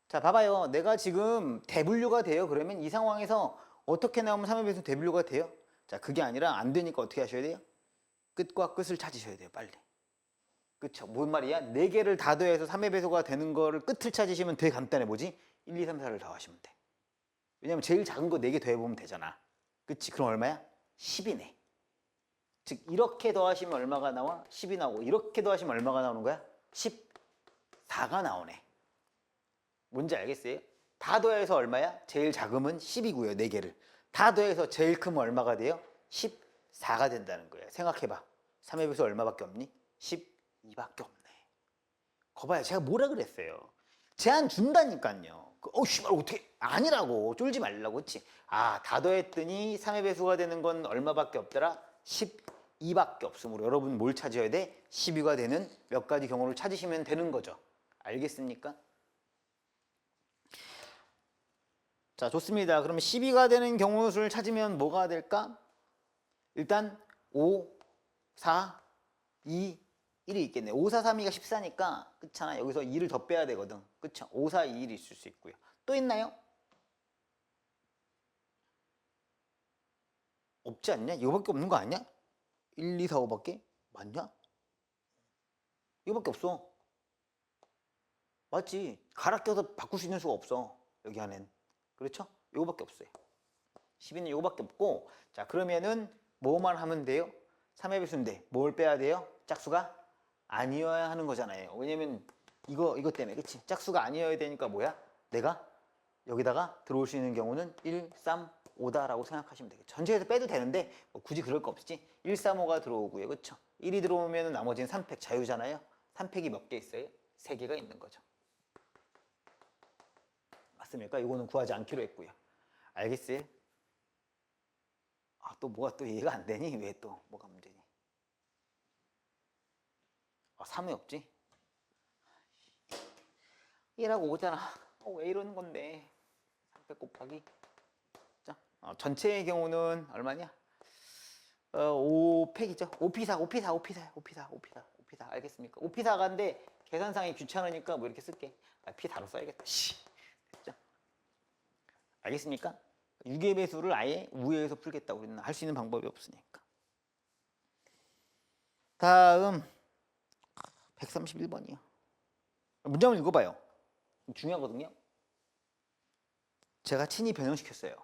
자, 봐봐요. 내가 지금 대분류가 돼요. 그러면 이 상황에서 어떻게 나오면 3의 배수 대분류가 돼요? 자, 그게 아니라 안 되니까 어떻게 하셔야 돼요? 끝과 끝을 찾으셔야 돼요, 빨리. 그쵸? 뭔 말이야? 4개를 다 더해서 3의 배수가 되는 거를 끝을 찾으시면 되게 간단해. 뭐지? 1, 2, 3, 4를 더하시면 돼. 왜냐면 제일 작은 거 4개 더해보면 되잖아. 그치? 그럼 얼마야? 10이네. 즉 이렇게 더하시면 얼마가 나와? 10이 나오고 이렇게 더하시면 얼마가 나오는 거야? 14가 나오네. 뭔지 알겠어요? 다 더해서 얼마야? 제일 작으면 10이고요. 4개를. 다 더해서 제일 크면 얼마가 돼요? 14가 된다는 거예요. 생각해봐. 3의 배수 얼마밖에 없니? 12밖에 없네. 거봐요. 제가 뭐라 그랬어요? 제한 준다니까요. 씨발 어떻게 아니라고. 쫄지 말라고. 그치? 아, 다 더했더니 3의 배수가 되는 건 얼마밖에 없더라? 12밖에 없으므로 여러분 뭘 찾아야 돼? 12가 되는 몇 가지 경우를 찾으시면 되는 거죠. 알겠습니까? 자, 좋습니다. 그러면 12가 되는 경우 수를 찾으면 뭐가 될까? 일단 5, 4, 2, 1이 있겠네. 5, 4, 3, 2가 14니까 그렇잖아. 여기서 2를 더 빼야 되거든. 그쵸? 5, 4, 2, 1이 있을 수 있고요. 또 있나요? 없지 않냐? 이거밖에 없는 거 아니야? 1, 2, 4, 5밖에? 맞냐? 이거밖에 없어. 맞지? 갈아 껴서 바꿀 수 있는 수가 없어. 여기 안엔. 그렇죠? 이거밖에 없어요. 12는 이거밖에 없고, 자, 그러면은 뭐만 하면 돼요? 3의 배수인데 뭘 빼야 돼요? 짝수가 아니어야 하는 거잖아요. 왜냐면 이거 때문에. 그치? 짝수가 아니어야 되니까 뭐야? 내가 여기다가 들어올 수 있는 경우는 1, 3, 5다라고 생각하시면 되겠죠. 전체에서 빼도 되는데 뭐 굳이 그럴 거 없지. 1, 3, 5가 들어오고요. 그쵸? 1이 들어오면 나머지는 3팩 자유잖아요. 3팩이 몇 개 있어요? 3개가 있는 거죠. 맞습니까? 이거는 구하지 않기로 했고요. 알겠어요? 아, 또 뭐가 또 이해가 안 되니? 왜 또 뭐가 문제니? 아, 3이 없지? 1하고 5잖아. 왜 이러는 건데? 300 곱하기. 자, 전체의 경우는 얼마냐? 5팩이죠. 5피사, 5피사, 5피사, 5피사, 5피사, 5피사. 알겠습니까? 5피사가인데 계산상이 귀찮으니까 뭐 이렇게 쓸게. P4로 써야겠다. 됐죠? 알겠습니까? 6의 배수를 아예 우회해서 풀겠다고 우리는 할 수 있는 방법이 없으니까. 다음 131번이요. 문장을 읽어봐요. 중요하거든요. 제가 친히 변형시켰어요.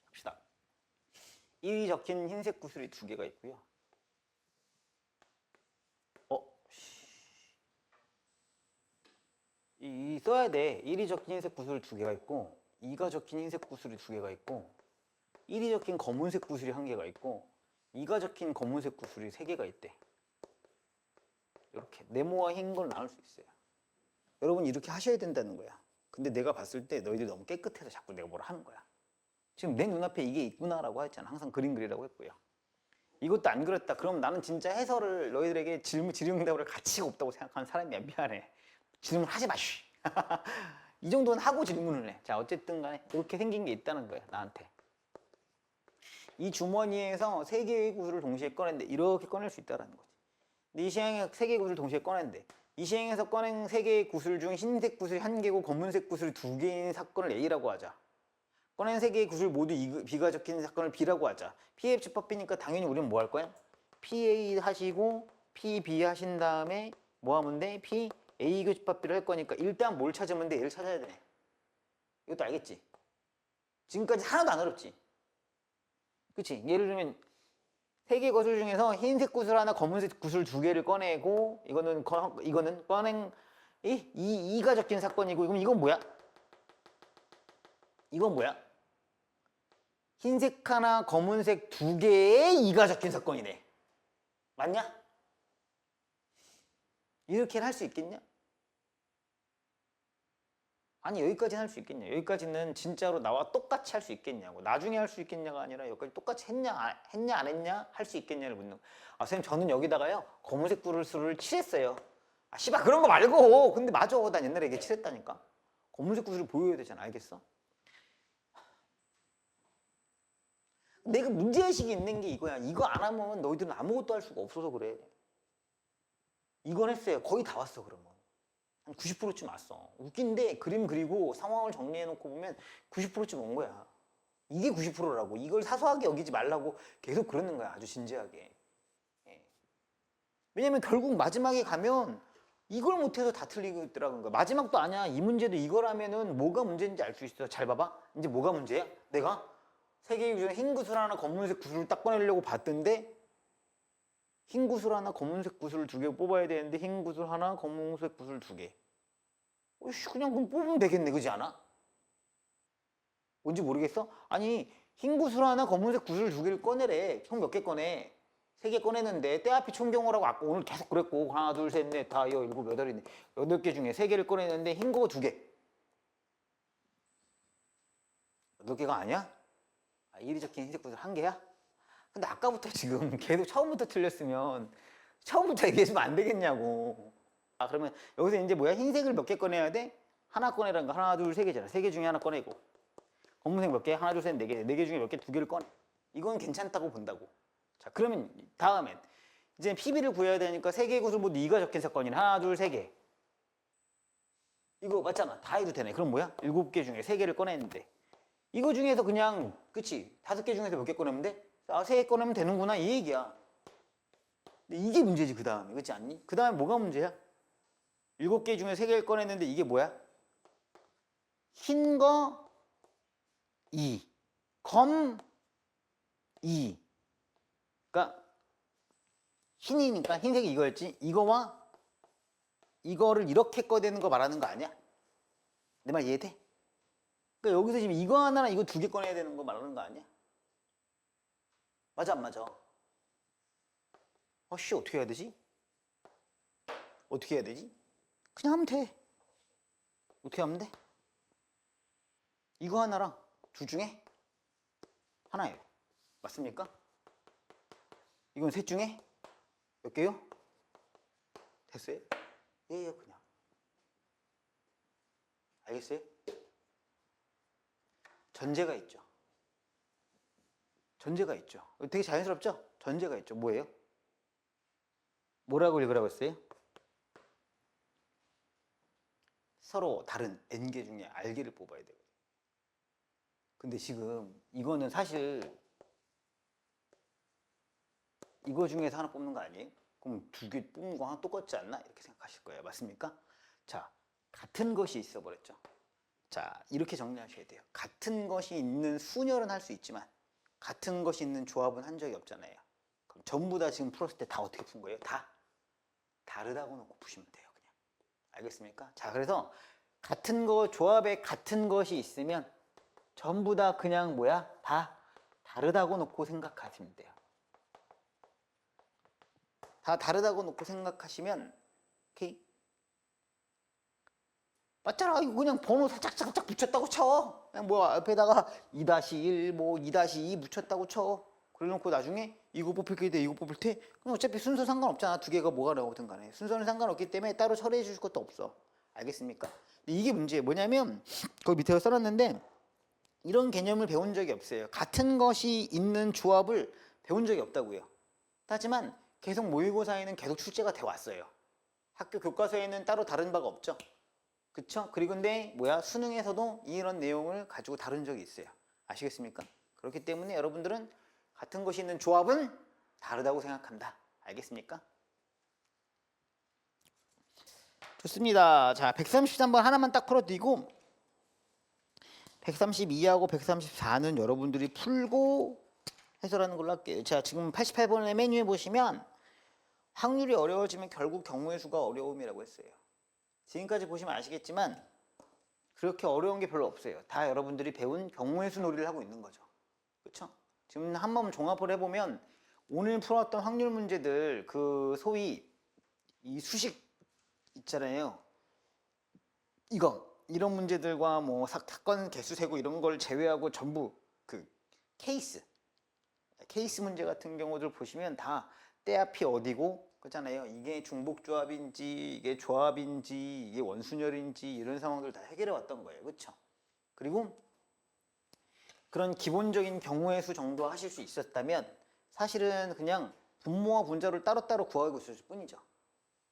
봅시다. 1이 적힌 흰색 구슬이 2개가 있고요. 이 써야 돼. 1이 적힌 흰색 구슬이 2개가 있고 2가 적힌 흰색 구슬이 2개가 있고 1이 적힌 검은색 구슬이 1개가 있고 2가 적힌 검은색 구슬이 3개가 있대. 이렇게 네모와 흰 걸 나눌 수 있어요. 여러분 이렇게 하셔야 된다는 거야. 근데 내가 봤을 때 너희들이 너무 깨끗해서 자꾸 내가 뭐라 하는 거야. 지금 내 눈앞에 이게 있구나라고 했잖아. 항상 그림 그리라고 했고요. 이것도 안 그렸다. 그럼 나는 진짜 해설을 너희들에게 질의응답을 가치가 없다고 생각하는 사람이야. 미안해. 질문하지 마. 이 정도는 하고 질문을 해. 자, 어쨌든 간에 이렇게 생긴 게 있다는 거야. 나한테. 이 주머니에서 3개의 구슬을 동시에 꺼냈는데 이렇게 꺼낼 수 있다는 거지. 근데 이 시행에 3개의 구슬을 동시에 꺼냈는데 이 시행에서 꺼낸 3개의 구슬 중 흰색 구슬이 1개고 검은색 구슬이 2개인 사건을 A라고 하자. 꺼낸 3개의 구슬 모두 B가 적힌 사건을 B라고 하자. PA 집합비니까 당연히 우리는 뭐 할 거야? PA 하시고 PB 하신 다음에 뭐 하면 돼? PA 교집합비를 할 거니까 일단 뭘 찾으면 돼? 얘를 찾아야 돼. 이것도 알겠지? 지금까지 하나도 안 어렵지? 그치? 예를 들면 3개 구슬 중에서 흰색 구슬 하나, 검은색 구슬 2개를 꺼내고 이거는 꺼낸 2가 적힌 사건이고 그럼 이건 뭐야? 이건 뭐야? 흰색 하나, 검은색 2개에 2가 적힌 사건이네. 맞냐? 이렇게는 할 수 있겠냐? 아니 여기까지는 할 수 있겠냐? 여기까지는 진짜로 나와 똑같이 할 수 있겠냐고. 나중에 할 수 있겠냐가 아니라 여기까지 똑같이 했냐 안 했냐 할 수 있겠냐를 묻는 거야. 아 선생님 저는 여기다가요 검은색 구슬을 칠했어요. 아 씨발 그런 거 말고. 근데 맞아. 난 옛날에 이게 칠했다니까. 검은색 구슬을 보여야 되잖아. 알겠어? 내가 문제의식이 있는 게 이거야. 이거 안 하면 너희들은 아무것도 할 수가 없어서 그래. 이건 했어요. 거의 다 왔어 그러면. 한 90%쯤 왔어. 웃긴데 그림 그리고 상황을 정리해놓고 보면 90%쯤 온 거야. 이게 90%라고. 이걸 사소하게 여기지 말라고 계속 그러는 거야. 아주 진지하게. 예. 왜냐면 결국 마지막에 가면 이걸 못해서 다 틀리고 있더라고요. 마지막도 아니야. 이 문제도 이거라면은 뭐가 문제인지 알 수 있어. 잘 봐봐. 이제 뭐가 문제야? 내가 세 개 중에 흰 구슬 하나, 검은색 구슬을 딱 꺼내려고 봤던데 흰 구슬 하나, 검은색 구슬 두 개 뽑아야 되는데 흰 구슬 하나, 검은색 구슬 두 개. 그냥 그럼 뽑으면 되겠네. 그지 않아? 뭔지 모르겠어? 아니 흰 구슬 하나, 검은색 구슬 두 개를 꺼내래. 총 몇 개 꺼내? 세 개 꺼내는데 때 앞이 총경호라고 아까 오늘 계속 그랬고 하나 둘 셋 넷 다 일곱 여덟이네. 8개 중에 세 개를 꺼내는데 흰 거 두 개. 8개가 아니야? 일이 적힌 흰색 구슬 한 개야? 근데 아까부터 지금 계속 처음부터 틀렸으면 처음부터 얘기해주면 안 되겠냐고. 그러면 여기서 이제 뭐야? 흰색을 몇 개 꺼내야 돼? 하나 꺼내라는 거. 하나 둘 세 개잖아. 세 개 중에 하나 꺼내고. 검은색 몇 개? 하나 둘 셋 네 개. 네 개 중에 몇 개? 두 개를 꺼내. 이건 괜찮다고 본다고. 자, 그러면 다음엔 이제 PB를 구해야 되니까 세 개의 구슬 모두 2가 적힌 사건이네. 하나, 둘, 세 개. 이거 맞잖아. 다 해도 되네. 그럼 뭐야? 7개 중에 3개를 꺼냈는데 이거 중에서 그냥 그치? 5개 중에서 몇 개 꺼내면 돼? 3개 꺼내면 되는구나 이 얘기야. 근데 이게 문제지 그 다음에. 그렇지 않니? 그 다음에 뭐가 문제야? 7개 중에 3개를 꺼냈는데 이게 뭐야? 흰 거 2, 검 2. 그러니까 흰이니까 흰색이 이거였지. 이거와 이거를 이렇게 꺼내는 거 말하는 거 아니야? 내 말 이해돼? 그러니까 여기서 지금 이거 하나랑 이거 2개 꺼내야 되는 거 말하는 거 아니야? 맞아 안 맞아? 씨 어떻게 해야 되지? 어떻게 해야 되지? 그냥 하면 돼. 어떻게 하면 돼? 이거 하나랑 둘 중에 하나예요. 맞습니까? 이건 셋 중에 몇 개요? 됐어요? 예요 그냥. 알겠어요? 전제가 있죠. 전제가 있죠. 되게 자연스럽죠? 전제가 있죠. 뭐예요? 뭐라고 읽으라고 했어요? 서로 다른 n개 중에 r개를 뽑아야 되거든요. 근데 지금 이거는 사실 이거 중에서 하나 뽑는 거 아니에요? 그럼 2개 뽑는 거 하나 똑같지 않나? 이렇게 생각하실 거예요. 맞습니까? 자, 같은 것이 있어 버렸죠. 자, 이렇게 정리하셔야 돼요. 같은 것이 있는 순열은 할 수 있지만 같은 것이 있는 조합은 한 적이 없잖아요. 그럼 전부 다 지금 풀었을 때 다 어떻게 푼 거예요? 다 다르다고 놓고 푸시면 돼요. 그냥. 알겠습니까? 자, 그래서 같은 거 조합에 같은 것이 있으면 전부 다 그냥 뭐야? 다 다르다고 놓고 생각하시면 돼요. 다 다르다고 놓고 생각하시면 오케이? 맞잖아. 이거 그냥 번호 살짝 붙였다고 쳐. 그냥 뭐 앞에다가 2-1 뭐 2-2 붙였다고 쳐. 그래놓고 나중에 이거 뽑힐 때 이거 뽑힐 때 그럼 어차피 순서 상관없잖아. 2개가 뭐가 나오든 간에 순서는 상관없기 때문에 따로 처리해 주실 것도 없어. 알겠습니까? 근데 이게 문제예요. 뭐냐면 거기 밑에 써놨는데 이런 개념을 배운 적이 없어요. 같은 것이 있는 조합을 배운 적이 없다고요. 하지만 계속 모의고사에는 계속 출제가 돼 왔어요. 학교 교과서에는 따로 다른 바가 없죠. 그쵸? 그리고 근데 뭐야 수능에서도 이런 내용을 가지고 다룬 적이 있어요. 아시겠습니까? 그렇기 때문에 여러분들은 같은 것이 있는 조합은 다르다고 생각한다. 알겠습니까? 좋습니다. 자, 133번 하나만 딱 풀어드리고 132하고 134는 여러분들이 풀고 해설하는 걸로 할게요. 자, 지금 88번의 메뉴에 보시면 확률이 어려워지면 결국 경우의 수가 어려움이라고 했어요. 지금까지 보시면 아시겠지만 그렇게 어려운 게 별로 없어요. 다 여러분들이 배운 경우의 수 놀이를 하고 있는 거죠. 그렇죠? 지금 한번 종합을 해보면 오늘 풀었던 확률 문제들 그 소위 이 수식 있잖아요. 이런 문제들과 뭐 사건 개수 세고 이런 걸 제외하고 전부 그 케이스 문제 같은 경우들 보시면 다 때 앞이 어디고 그렇잖아요. 이게 중복조합인지 이게 조합인지 이게 원순열인지 이런 상황들 다 해결해 왔던 거예요. 그렇죠? 그리고 그런 기본적인 경우의 수 정도 하실 수 있었다면 사실은 그냥 분모와 분자를 따로따로 구하고 있을 뿐이죠.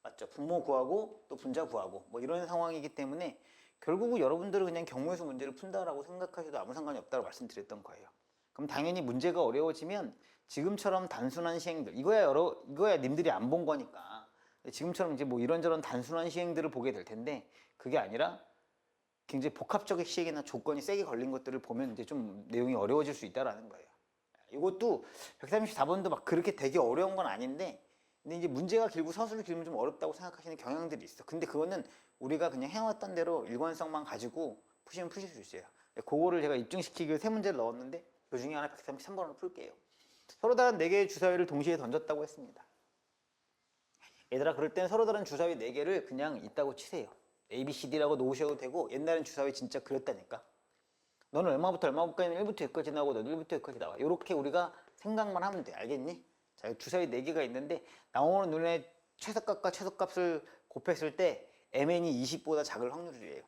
맞죠? 분모 구하고 또 분자 구하고 뭐 이런 상황이기 때문에 결국은 여러분들은 그냥 경우의 수 문제를 푼다라고 생각하셔도 아무 상관이 없다고 말씀드렸던 거예요. 그럼 당연히 문제가 어려워지면 지금처럼 단순한 시행들, 이거야 님들이 안 본 거니까 지금처럼 이제 뭐 이런저런 단순한 시행들을 보게 될 텐데, 그게 아니라 굉장히 복합적인 시행이나 조건이 세게 걸린 것들을 보면 이제 좀 내용이 어려워질 수 있다라는 거예요. 이것도 134번도 막 그렇게 되게 어려운 건 아닌데, 근데 이제 문제가 길고 서술을 길면 좀 어렵다고 생각하시는 경향들이 있어. 근데 그거는 우리가 그냥 해왔던 대로 일관성만 가지고 푸시면 푸실 수 있어요. 그거를 제가 입증시키기 위해 세 문제를 넣었는데 그 중에 하나 133번으로 풀게요. 서로 다른 4개의 주사위를 동시에 던졌다고 했습니다. 얘들아, 그럴 땐 서로 다른 주사위 4개를 그냥 있다고 치세요. A, B, C, D라고 놓으셔도 되고, 옛날엔 주사위 진짜 그렸다니까. 너는 얼마부터 얼마까지는 1부터 6까지 나오고 너는 1부터 6까지 나와. 이렇게 우리가 생각만 하면 돼. 알겠니? 자, 주사위 4개가 있는데 나오는 눈에 최소값과 최소값을 곱했을 때 MN이 20보다 작을 확률이에요.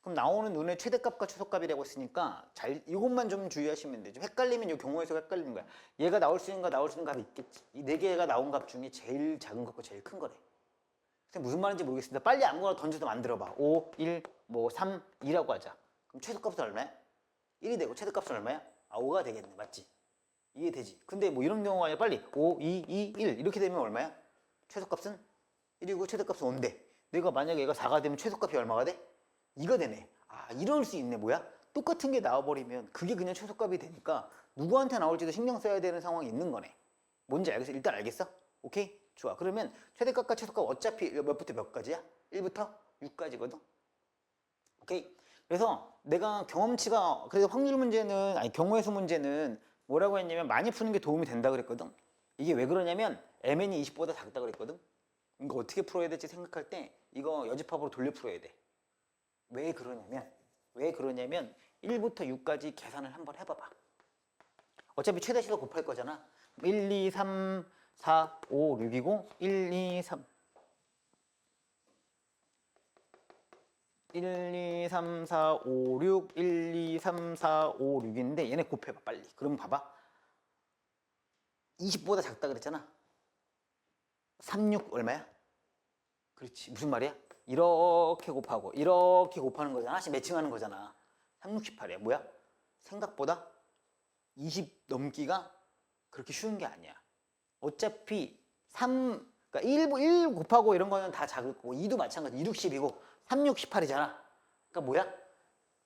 그럼 나오는 눈에 최대값과 최소값이라고 했으니까 이것만 좀 주의하시면 돼요. 좀 헷갈리면 이 경우에서 헷갈리는 거야. 얘가 나올 수 있는 거 나올 수 있는 값이 있겠지. 이 4개가 나온 값 중에 제일 작은 값과 제일 큰 거래. 무슨 말인지 모르겠습니다. 빨리 아무거나 던져서 만들어봐. 5, 1, 뭐 3, 2라고 하자. 그럼 최소값은 얼마야? 1이 되고 최대값은 얼마야? 5가 되겠네. 맞지? 이해되지? 근데 뭐 이런 경우가 아니라 빨리 5, 2, 2, 1 이렇게 되면 얼마야? 최소값은 1이고 최대값은 5인데 내가 만약에 얘가 4가 되면 최소값이 얼마가 돼? 2가 되네. 이럴 수 있네. 뭐야? 똑같은 게 나와버리면 그게 그냥 최소값이 되니까 누구한테 나올지도 신경 써야 되는 상황이 있는 거네. 뭔지 알겠어? 일단 알겠어? 오케이? 좋아. 그러면 최대값과 최소값 어차피 몇부터 몇까지야? 1부터 6까지거든? 오케이? 그래서 내가 경험치가, 그래서 확률 문제는, 경우의 수 문제는 뭐라고 했냐면 많이 푸는 게 도움이 된다 그랬거든? 이게 왜 그러냐면 MN이 20보다 작다 그랬거든? 이거 어떻게 풀어야 될지 생각할 때 이거 여집합으로 돌려 풀어야 돼. 왜 그러냐면 1부터 6까지 계산을 한번 해봐봐. 어차피 최대치도 곱할 거잖아. 1, 2, 3, 4, 5, 6이고 1, 2, 3 1, 2, 3, 4, 5, 6 1, 2, 3, 4, 5, 6인데 얘네 곱해봐 빨리. 그럼 봐봐. 20보다 작다 그랬잖아. 3, 6 얼마야? 그렇지. 무슨 말이야? 이렇게 곱하고 이렇게 곱하는 거잖아. 하나씩 매칭하는 거잖아. 3, 6, 18이야. 뭐야? 생각보다 20 넘기가 그렇게 쉬운 게 아니야. 어차피 그러니까 1 곱하고 이런 거는 다 작을 거고 2도 마찬가지. 2, 6, 10이고 3, 6, 18이잖아. 그러니까 뭐야?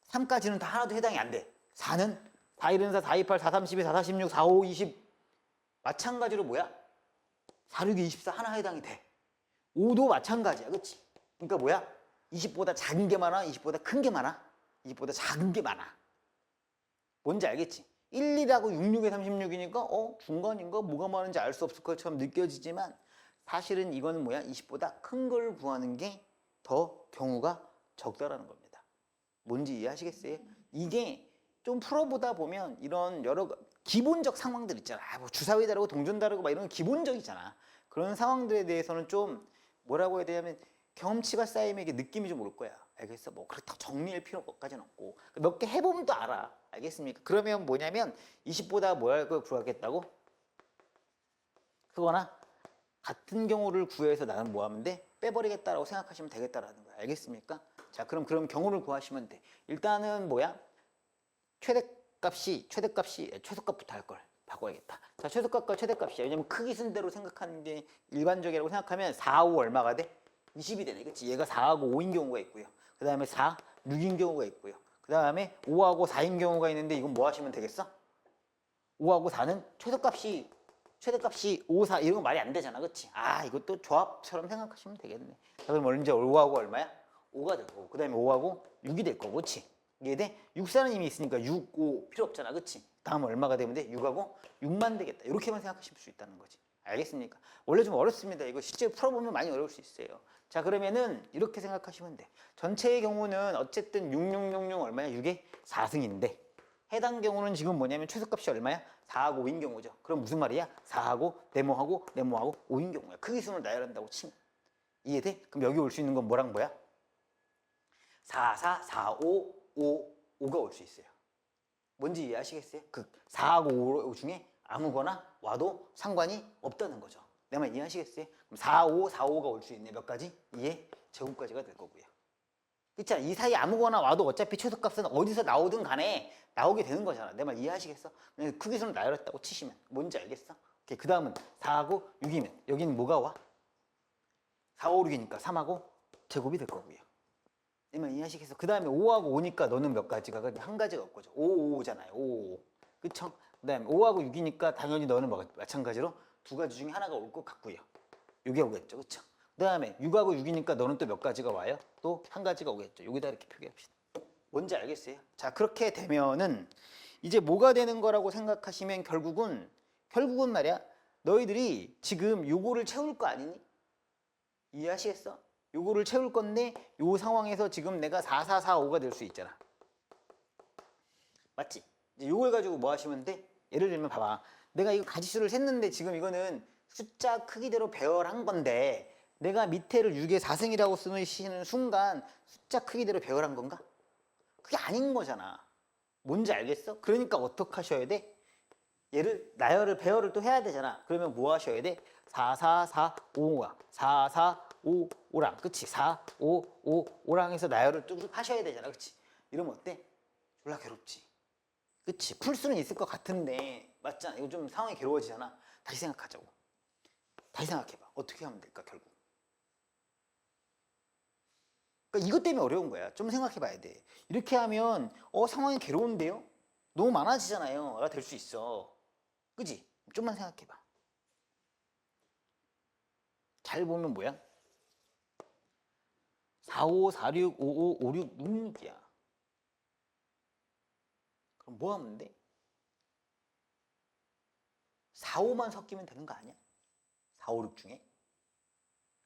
3까지는 다 하나도 해당이 안 돼. 4는 4, 1은 4, 4, 2, 8, 4, 3, 12, 4, 4, 16, 4, 5, 20 마찬가지로 뭐야? 4, 6, 24 하나 해당이 돼. 5도 마찬가지야. 그치? 그러니까 뭐야? 20보다 작은 게 많아? 20보다 큰 게 많아? 20보다 작은 게 많아. 뭔지 알겠지? 1, 2라고 6, 6에 36이니까 중간인가? 뭐가 많은지 알 수 없을 것처럼 느껴지지만 사실은 이거는 뭐야? 20보다 큰 걸 구하는 게 더 경우가 적다라는 겁니다. 뭔지 이해하시겠어요? 이게 좀 풀어보다 보면 이런 여러 기본적 상황들 있잖아. 뭐 주사위 다르고 동전 다르고 막 이런 기본적이잖아. 그런 상황들에 대해서는 좀 뭐라고 해야 되냐면 경험치가 쌓이면 이게 느낌이 좀 올 거야. 알겠어? 뭐 그렇다고 정리할 필요까지는 없고 몇 개 해보면 또 알아. 알겠습니까? 그러면 뭐냐면 20보다 뭐 할 걸 구하겠다고? 그거나 같은 경우를 구해서 나는 뭐 하면 돼? 빼버리겠다라고 생각하시면 되겠다라는 거야. 알겠습니까? 자, 그럼 경우를 구하시면 돼. 일단은 뭐야? 최소값부터 할 걸 바꿔야겠다. 자, 최소값과 최대값이야. 왜냐면 크기 순대로 생각하는 게 일반적이라고 생각하면 4, 5 얼마가 돼? 20이 되네. 그치? 얘가 4하고 5인 경우가 있고요. 그 다음에 4, 6인 경우가 있고요. 그 다음에 5하고 4인 경우가 있는데 이건 뭐 하시면 되겠어? 5하고 4는 최대값이 5, 4 이런 거 말이 안 되잖아. 그치? 이것도 조합처럼 생각하시면 되겠네. 자, 그럼 언제 5하고 얼마야? 5가 될 거고 그 다음에 5하고 6이 될 거고. 그치? 이해돼? 6사는 이미 있으니까 6, 5 필요 없잖아. 그치? 다음 얼마가 되면 돼? 6하고 6만 되겠다. 이렇게만 생각하실 수 있다는 거지. 알겠습니까? 원래 좀 어렵습니다. 이거 실제 풀어보면 많이 어려울 수 있어요. 자, 그러면은 이렇게 생각하시면 돼. 전체의 경우는 어쨌든 6666 얼마야? 6의 4승인데 해당 경우는 지금 뭐냐면 최소값이 얼마야? 4하고 5인 경우죠. 그럼 무슨 말이야? 4하고 네모하고 5인 경우야. 크기순을 나열한다고 치면. 이해돼? 그럼 여기 올 수 있는 건 뭐랑 뭐야? 4, 4, 4, 5, 5가 올 수 있어요. 뭔지 이해하시겠어요? 그 4하고 5 중에 아무거나 와도 상관이 없다는 거죠. 내 말 이해하시겠어요? 그럼 4, 5, 4, 5가 올 수 있네. 몇 가지? 2의 제곱까지가 될 거고요. 그렇잖아. 이 사이 아무거나 와도 어차피 최소값은 어디서 나오든 간에 나오게 되는 거잖아. 내 말 이해하시겠어? 크기수는 나열했다고 치시면 뭔지 알겠어? 오케이. 그 다음은 4하고 6이면 여기는 뭐가 와? 4, 5, 6이니까 3하고 제곱이 될 거고요. 내 말 이해하시겠어? 그 다음에 5하고 5니까 너는 몇 가지가? 한 가지가 없거죠. 5, 5잖아요. 5, 5. 그쵸? 그 다음에 5하고 6이니까 당연히 너는 마찬가지로 두 가지 중에 하나가 올 것 같고요. 이게 오겠죠. 그쵸? 그 다음에 6하고 6이니까 너는 또 몇 가지가 와요? 또 한 가지가 오겠죠. 여기다 이렇게 표기합시다. 뭔지 알겠어요? 자, 그렇게 되면은 이제 뭐가 되는 거라고 생각하시면 결국은 말이야. 너희들이 지금 요거를 채울 거 아니니? 이해하시겠어? 요거를 채울 건데 요 상황에서 지금 내가 4, 4, 4, 5가 될 수 있잖아. 맞지? 이제 요걸 가지고 뭐 하시면 돼? 예를 들면 봐봐. 내가 이거 가지수를 셌는데 지금 이거는 숫자 크기대로 배열한 건데 내가 밑에를 6의 4승이라고 쓰시는 순간 숫자 크기대로 배열한 건가? 그게 아닌 거잖아. 뭔지 알겠어? 그러니까 어떻게 하셔야 돼? 얘를 나열을 배열을 또 해야 되잖아. 그러면 뭐 하셔야 돼? 4, 4, 4, 5가 4, 4, 5, 5랑 그치? 4, 5, 5, 5랑 해서 나열을 쭉 하셔야 되잖아. 그치? 이러면 어때? 졸라 괴롭지. 그치? 풀 수는 있을 것 같은데 맞잖아. 이거 좀 상황이 괴로워지잖아. 다시 생각하자고. 다시 생각해봐. 어떻게 하면 될까 결국. 그러니까 이것 때문에 어려운 거야. 좀 생각해봐야 돼. 이렇게 하면 상황이 괴로운데요? 너무 많아지잖아요. 가 될 수 있어. 그지? 좀만 생각해봐. 잘 보면 뭐야? 4, 5, 4, 6, 5, 5, 5, 6, 6, 6이야. 그럼 뭐 하면 돼? 4, 5만 섞이면 되는 거 아니야? 4, 5, 6 중에?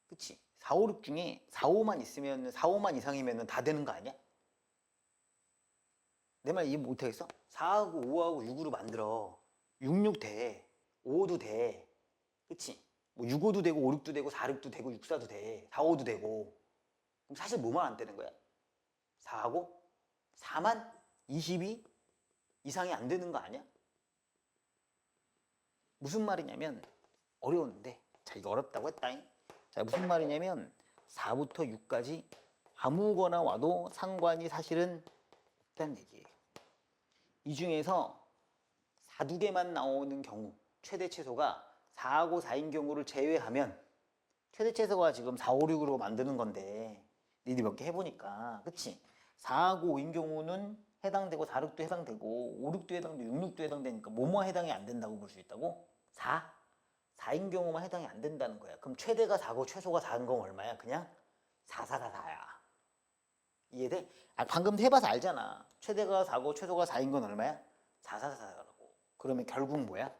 그치? 4, 5, 6 중에 4, 5만 있으면 4, 5만 이상이면 다 되는 거 아니야? 내 말 이해 못하겠어? 4하고 5하고 6으로 만들어. 6, 6 돼. 5도 돼. 그치? 뭐 6, 5도 되고 5, 6도 되고 4, 6도 되고 6, 4도 돼. 4, 5도 되고. 그럼 사실 뭐만 안 되는 거야? 4하고 4만 22 이상이 안 되는 거 아니야? 무슨 말이냐면 어려운데 자 이거 어렵다고 했다잉. 자 무슨 말이냐면 4부터 6까지 아무거나 와도 상관이 사실은 없다는 얘기예요. 이 중에서 4, 2개만 나오는 경우 최대 최소가 4하고 4인 경우를 제외하면 최대 최소가 지금 4, 5, 6으로 만드는 건데 니들 몇 개 해보니까 그치? 4하고 5인 경우는 해당되고 4, 6도 해당되고 5, 6도 해당되고 6, 6도 해당되니까 뭐뭐 해당이 안 된다고 볼 수 있다고? 4? 4인 경우만 해당이 안 된다는 거야. 그럼 최대가 4고 최소가 4인 경우 얼마야? 그냥 4, 4, 4, 4야. 이해돼? 방금 해봐서 알잖아. 최대가 4고 최소가 4인 건 얼마야? 4, 4, 4, 4라고. 그러면 결국 뭐야?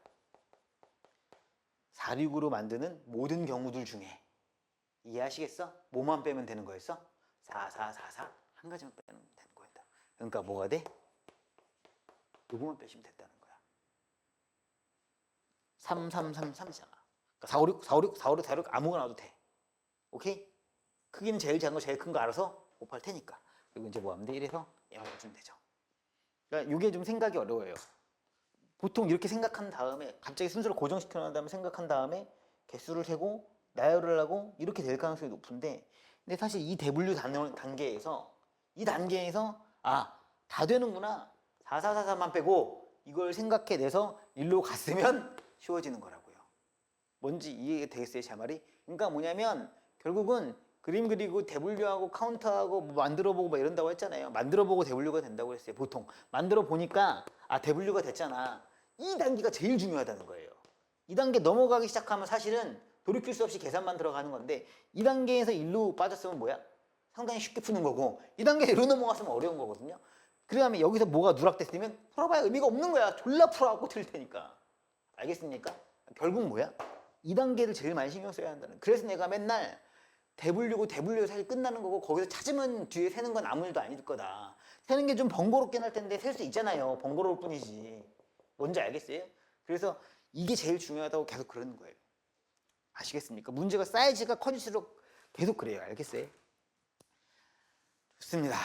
4, 6으로 만드는 모든 경우들 중에 이해하시겠어? 뭐만 빼면 되는 거였어? 4, 4, 4, 4 한 가지만 빼면 되는 거였다. 그러니까 뭐가 돼? 요거만 빼시면 된다는 거야. 3, 3, 3, 3이잖아. 그러니까 4, 5, 6, 4, 5, 6, 4, 5, 6, 4, 6 아무거나 놔도 돼. 오케이? 크기는 제일 작은 거 제일 큰 거 알아서 곱할 테니까. 그리고 이제 뭐 하면 돼? 이래서 열어주면 되죠. 그러니까 이게 좀 생각이 어려워요. 보통 이렇게 생각한 다음에 갑자기 순서를 고정시켜 놓은 다음에 생각한 다음에 개수를 세고 나열을 하고 이렇게 될 가능성이 높은데 근데 사실 이 대분류 단계에서 다 되는구나 4444만 빼고 이걸 생각해내서 일로 갔으면 쉬워지는 거라고요. 뭔지 이해가 되겠어요 제 말이? 그러니까 뭐냐면 결국은 그림 그리고 대분류하고 카운터하고 뭐 만들어보고 막 이런다고 했잖아요. 만들어보고 대분류가 된다고 했어요. 보통 만들어보니까 대분류가 됐잖아. 이 단계가 제일 중요하다는 거예요. 이 단계 넘어가기 시작하면 사실은 돌이킬 수 없이 계산만 들어가는 건데 이 단계에서 일로 빠졌으면 뭐야? 상당히 쉽게 푸는 거고 이 단계에서 일로 넘어갔으면 어려운 거거든요. 그 다음에 여기서 뭐가 누락됐으면 풀어봐야 의미가 없는 거야. 졸라 풀어갖고 틀 테니까. 알겠습니까? 결국 뭐야? 이 단계를 제일 많이 신경 써야 한다는. 그래서 내가 맨날 대분류고 대분류 사실 끝나는 거고 거기서 찾으면 뒤에 세는 건 아무 일도 아닐 거다. 세는 게 좀 번거롭긴 할 텐데 셀 수 있잖아요. 번거로울 뿐이지. 뭔지 알겠어요? 그래서 이게 제일 중요하다고 계속 그러는 거예요. 아시겠습니까? 문제가 사이즈가 커질수록 계속 그래요. 알겠어요? 좋습니다.